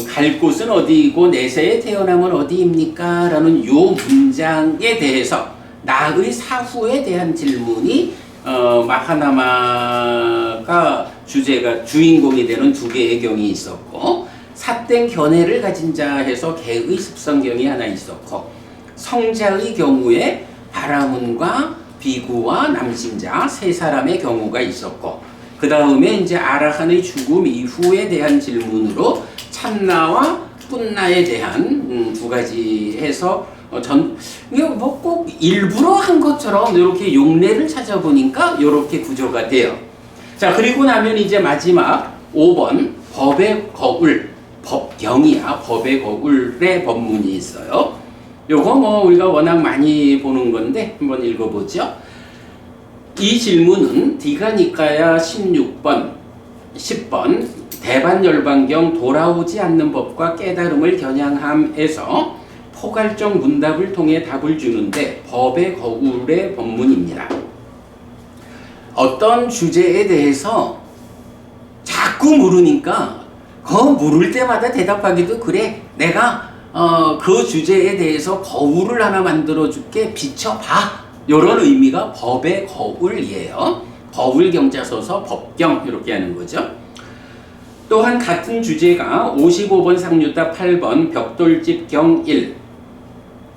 갈 곳은 어디이고 내세에 태어나면 어디입니까? 라는 요 문장에 대해서 나의 사후에 대한 질문이 마하나마가 주인공이 되는 2개의 경이 있었고, 삿된 견해를 가진 자 해서 개의 습성경이 하나 있었고, 성자의 경우에 바라문과 비구와 남신자 3사람의 경우가 있었고, 그 다음에 이제 아라한의 죽음 이후에 대한 질문으로 참나와 뿐나에 대한 2가지 해서 이게 꼭 일부러 한 것처럼 이렇게 용례를 찾아보니까 이렇게 구조가 돼요. 자, 그리고 나면 이제 마지막 5번 법의 거울, 법경이야. 법의 거울의 법문이 있어요. 요거 우리가 워낙 많이 보는 건데 한번 읽어보죠. 이 질문은 디가니까야 16번, 10번 대반열반경 돌아오지 않는 법과 깨달음을 겨냥함에서 포괄적 문답을 통해 답을 주는데 법의 거울의 법문입니다. 어떤 주제에 대해서 자꾸 물으니까 물을 때마다 대답하기도 그래. 내가 그 주제에 대해서 거울을 하나 만들어 줄게. 비춰봐. 이런 의미가 법의 거울이에요. 거울 경자 써서 법경 이렇게 하는 거죠. 또한 같은 주제가 55번 상류답 8번 벽돌집경 1,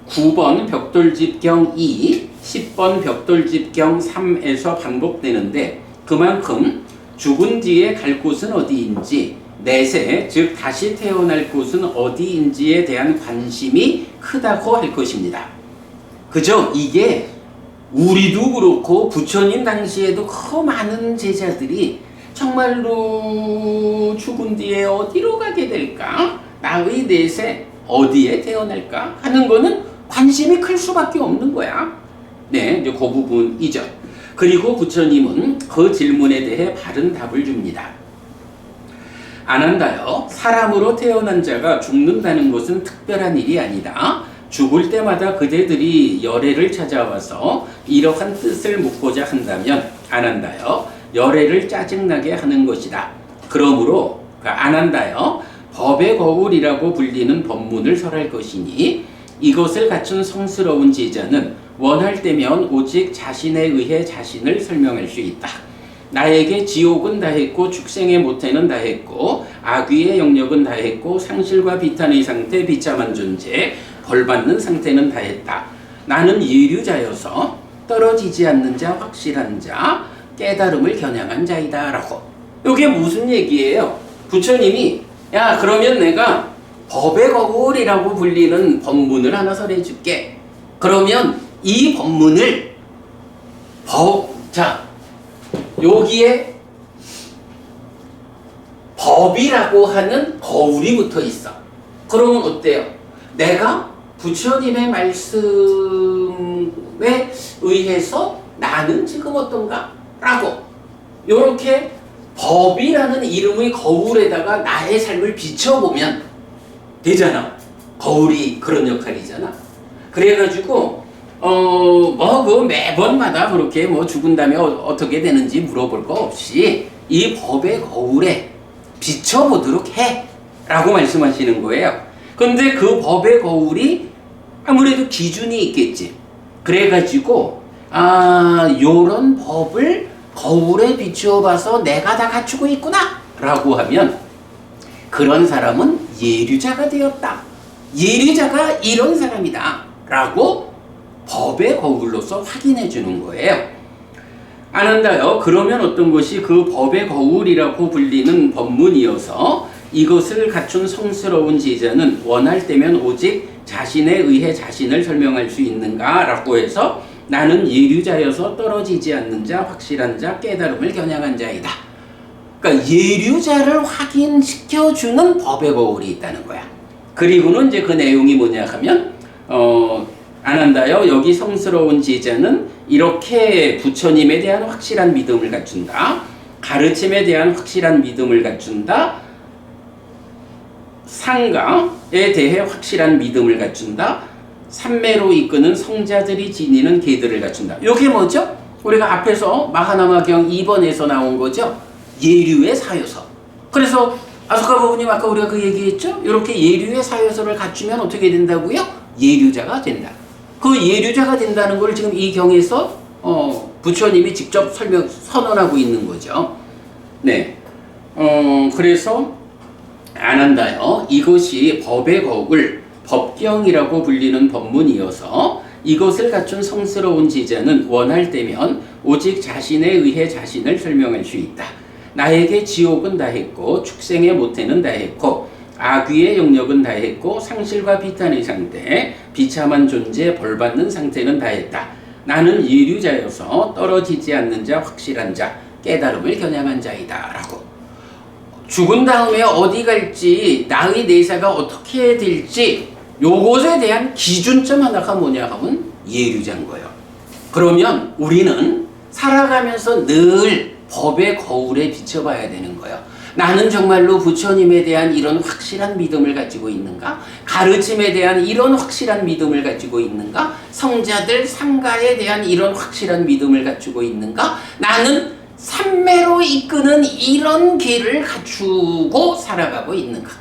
9번 벽돌집경 2, 10번 벽돌집경 3에서 반복되는데, 그만큼 죽은 뒤에 갈 곳은 어디인지, 내세 즉 다시 태어날 곳은 어디인지에 대한 관심이 크다고 할 것입니다. 그죠? 이게 우리도 그렇고 부처님 당시에도 그 많은 제자들이 정말로 죽은 뒤에 어디로 가게 될까? 나의 내세 어디에 태어날까? 하는 거는 관심이 클 수밖에 없는 거야. 네, 이제 그 부분이죠. 그리고 부처님은 그 질문에 대해 바른 답을 줍니다. 아난다여, 사람으로 태어난 자가 죽는다는 것은 특별한 일이 아니다. 죽을 때마다 그대들이 열애를 찾아와서 이러한 뜻을 묻고자 한다면 아난다여, 열애를 짜증나게 하는 것이다. 그러므로 아난다여, 법의 거울이라고 불리는 법문을 설할 것이니 이것을 갖춘 성스러운 제자는 원할 때면 오직 자신에 의해 자신을 설명할 수 있다. 나에게 지옥은 다했고 축생의 모태는 다했고 악귀의 영역은 다했고 상실과 비탄의 상태 비참한 존재 벌받는 상태는 다했다. 나는 예류자여서 떨어지지 않는 자 확실한 자 깨달음을 겨냥한 자이다 라고. 이게 무슨 얘기예요? 부처님이 야 그러면 내가 법의 거울이라고 불리는 법문을 하나 설해줄게. 그러면 이 법문을 여기에 법이라고 하는 거울이 붙어 있어. 그러면 어때요? 내가 부처님의 말씀에 의해서 나는 지금 어떤가? 라고 이렇게 법이라는 이름의 거울에다가 나의 삶을 비춰보면 되잖아. 거울이 그런 역할이잖아. 그래가지고 그 매번마다 그렇게 죽은 다음에 어떻게 되는지 물어볼 거 없이 이 법의 거울에 비춰보도록 해 라고 말씀하시는 거예요. 근데 그 법의 거울이 아무래도 기준이 있겠지. 그래가지고 요런 법을 거울에 비추어봐서 내가 다 갖추고 있구나 라고 하면 그런 사람은 예류자가 되었다. 예류자가 이런 사람이다 라고 법의 거울로서 확인해 주는 거예요. 아난다요. 그러면 어떤 것이 그 법의 거울이라고 불리는 법문이어서 이것을 갖춘 성스러운 제자는 원할 때면 오직 자신에 의해 자신을 설명할 수 있는가 라고 해서 나는 예류자여서 떨어지지 않는 자 확실한 자 깨달음을 겨냥한 자이다. 그러니까 예류자를 확인시켜주는 법의 거울이 있다는 거야. 그리고는 이제 그 내용이 뭐냐 하면 아난다요. 여기 성스러운 제자는 이렇게 부처님에 대한 확실한 믿음을 갖춘다. 가르침에 대한 확실한 믿음을 갖춘다. 상가에 대해 확실한 믿음을 갖춘다. 삼매로 이끄는 성자들이 지니는 계들을 갖춘다. 이게 뭐죠? 우리가 앞에서 마하나마경 2번에서 나온 거죠. 예류의 사요서. 그래서 아소카부부님 아까 우리가 그 얘기했죠? 이렇게 예류의 사요서를 갖추면 어떻게 된다고요? 예류자가 된다. 그 예류자가 된다는 걸 지금 이 경에서 부처님이 직접 선언하고 있는 거죠. 네. 그래서 아난다요. 이것이 법의 거울, 법경이라고 불리는 법문이어서 이것을 갖춘 성스러운 제자는 원할 때면 오직 자신에 의해 자신을 설명할 수 있다. 나에게 지옥은 다했고 축생의 모태는 다했고 악귀의 영역은 다했고 상실과 비탄의 상태, 비참한 존재, 벌받는 상태는 다했다. 나는 예류자여서 떨어지지 않는 자, 확실한 자, 깨달음을 겨냥한 자이다 라고. 죽은 다음에 어디 갈지, 나의 내사가 어떻게 될지 요것에 대한 기준점 하나가 뭐냐 하면 예류자인 거예요. 그러면 우리는 살아가면서 늘 법의 거울에 비춰봐야 되는 거예요. 나는 정말로 부처님에 대한 이런 확실한 믿음을 가지고 있는가? 가르침에 대한 이런 확실한 믿음을 가지고 있는가? 성자들 상가에 대한 이런 확실한 믿음을 갖추고 있는가? 나는 삼매로 이끄는 이런 길을 갖추고 살아가고 있는가?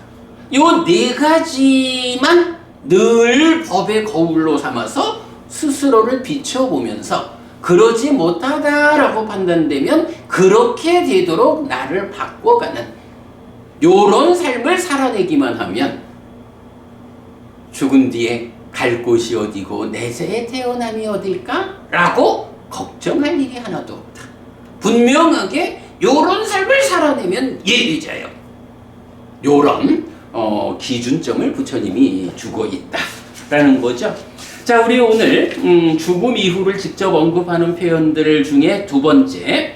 요 네 가지만 늘 법의 거울로 삼아서 스스로를 비춰보면서 그러지 못하다라고 판단되면 그렇게 되도록 나를 바꿔가는 요런 삶을 살아내기만 하면 죽은 뒤에 갈 곳이 어디고 내세의 태어남이 어딜까? 라고 걱정할 일이 하나도 없다. 분명하게 요런 삶을 살아내면 예비자요. 요런 기준점을 부처님이 주고 있다라는 거죠. 자, 우리 오늘 죽음 이후를 직접 언급하는 표현들 중에 두 번째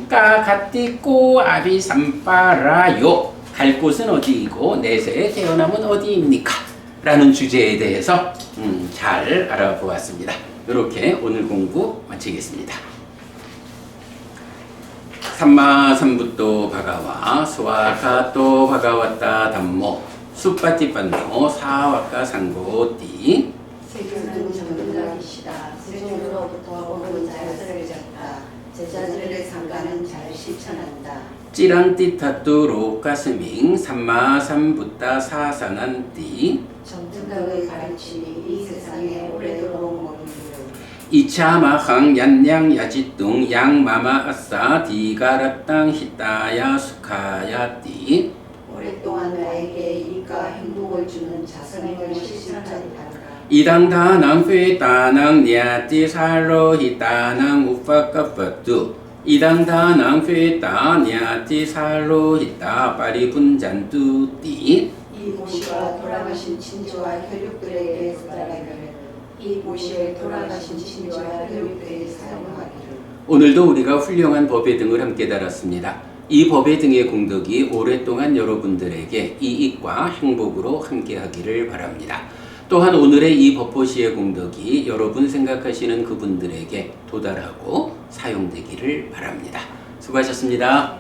까가띠꼬 아비삼빠라요 갈 곳은 어디이고 내세의 태어남은 어디입니까? 라는 주제에 대해서 잘 알아보았습니다. 이렇게 오늘 공부 마치겠습니다. 삼마삼부토 바가와 스와카토 바가와타 담모 수빠티빤노 사와카 상고띠 세계는 전문가이시다. 세종으로부터 옳은 자세를 잡다. 제자들의 상가는 잘 실천한다. 찌랑띠타뚜로 가스밍 삼마삼붓다 사상한띠 정정각을 가르치니 이 세상에 오래도록 머무르 이차마항 얀양 야지뚱 양마마 아싸 디가라땅 히따야 수카야띠 오랫동안 나에게 이익과 행복을 주는 자선행을 실천하리라. 이당다낭 회다낭 냐띠 살로 히따낭 우파까빠뚜 이당다낭 회다 냐띠 살로 히따 빠리분잔뚜띠 이 모시와 돌아가신 친지와 혈육들에게 사용하기를. 이 모시에 돌아가신 친지와 혈육들에게 사용하기를. 오늘도 우리가 훌륭한 법의 등을 함께 달았습니다. 이 법의 등의 공덕이 오랫동안 여러분들에게 이익과 행복으로 함께하기를 바랍니다. 또한 오늘의 이 법보시의 공덕이 여러분 생각하시는 그분들에게 도달하고 사용되기를 바랍니다. 수고하셨습니다.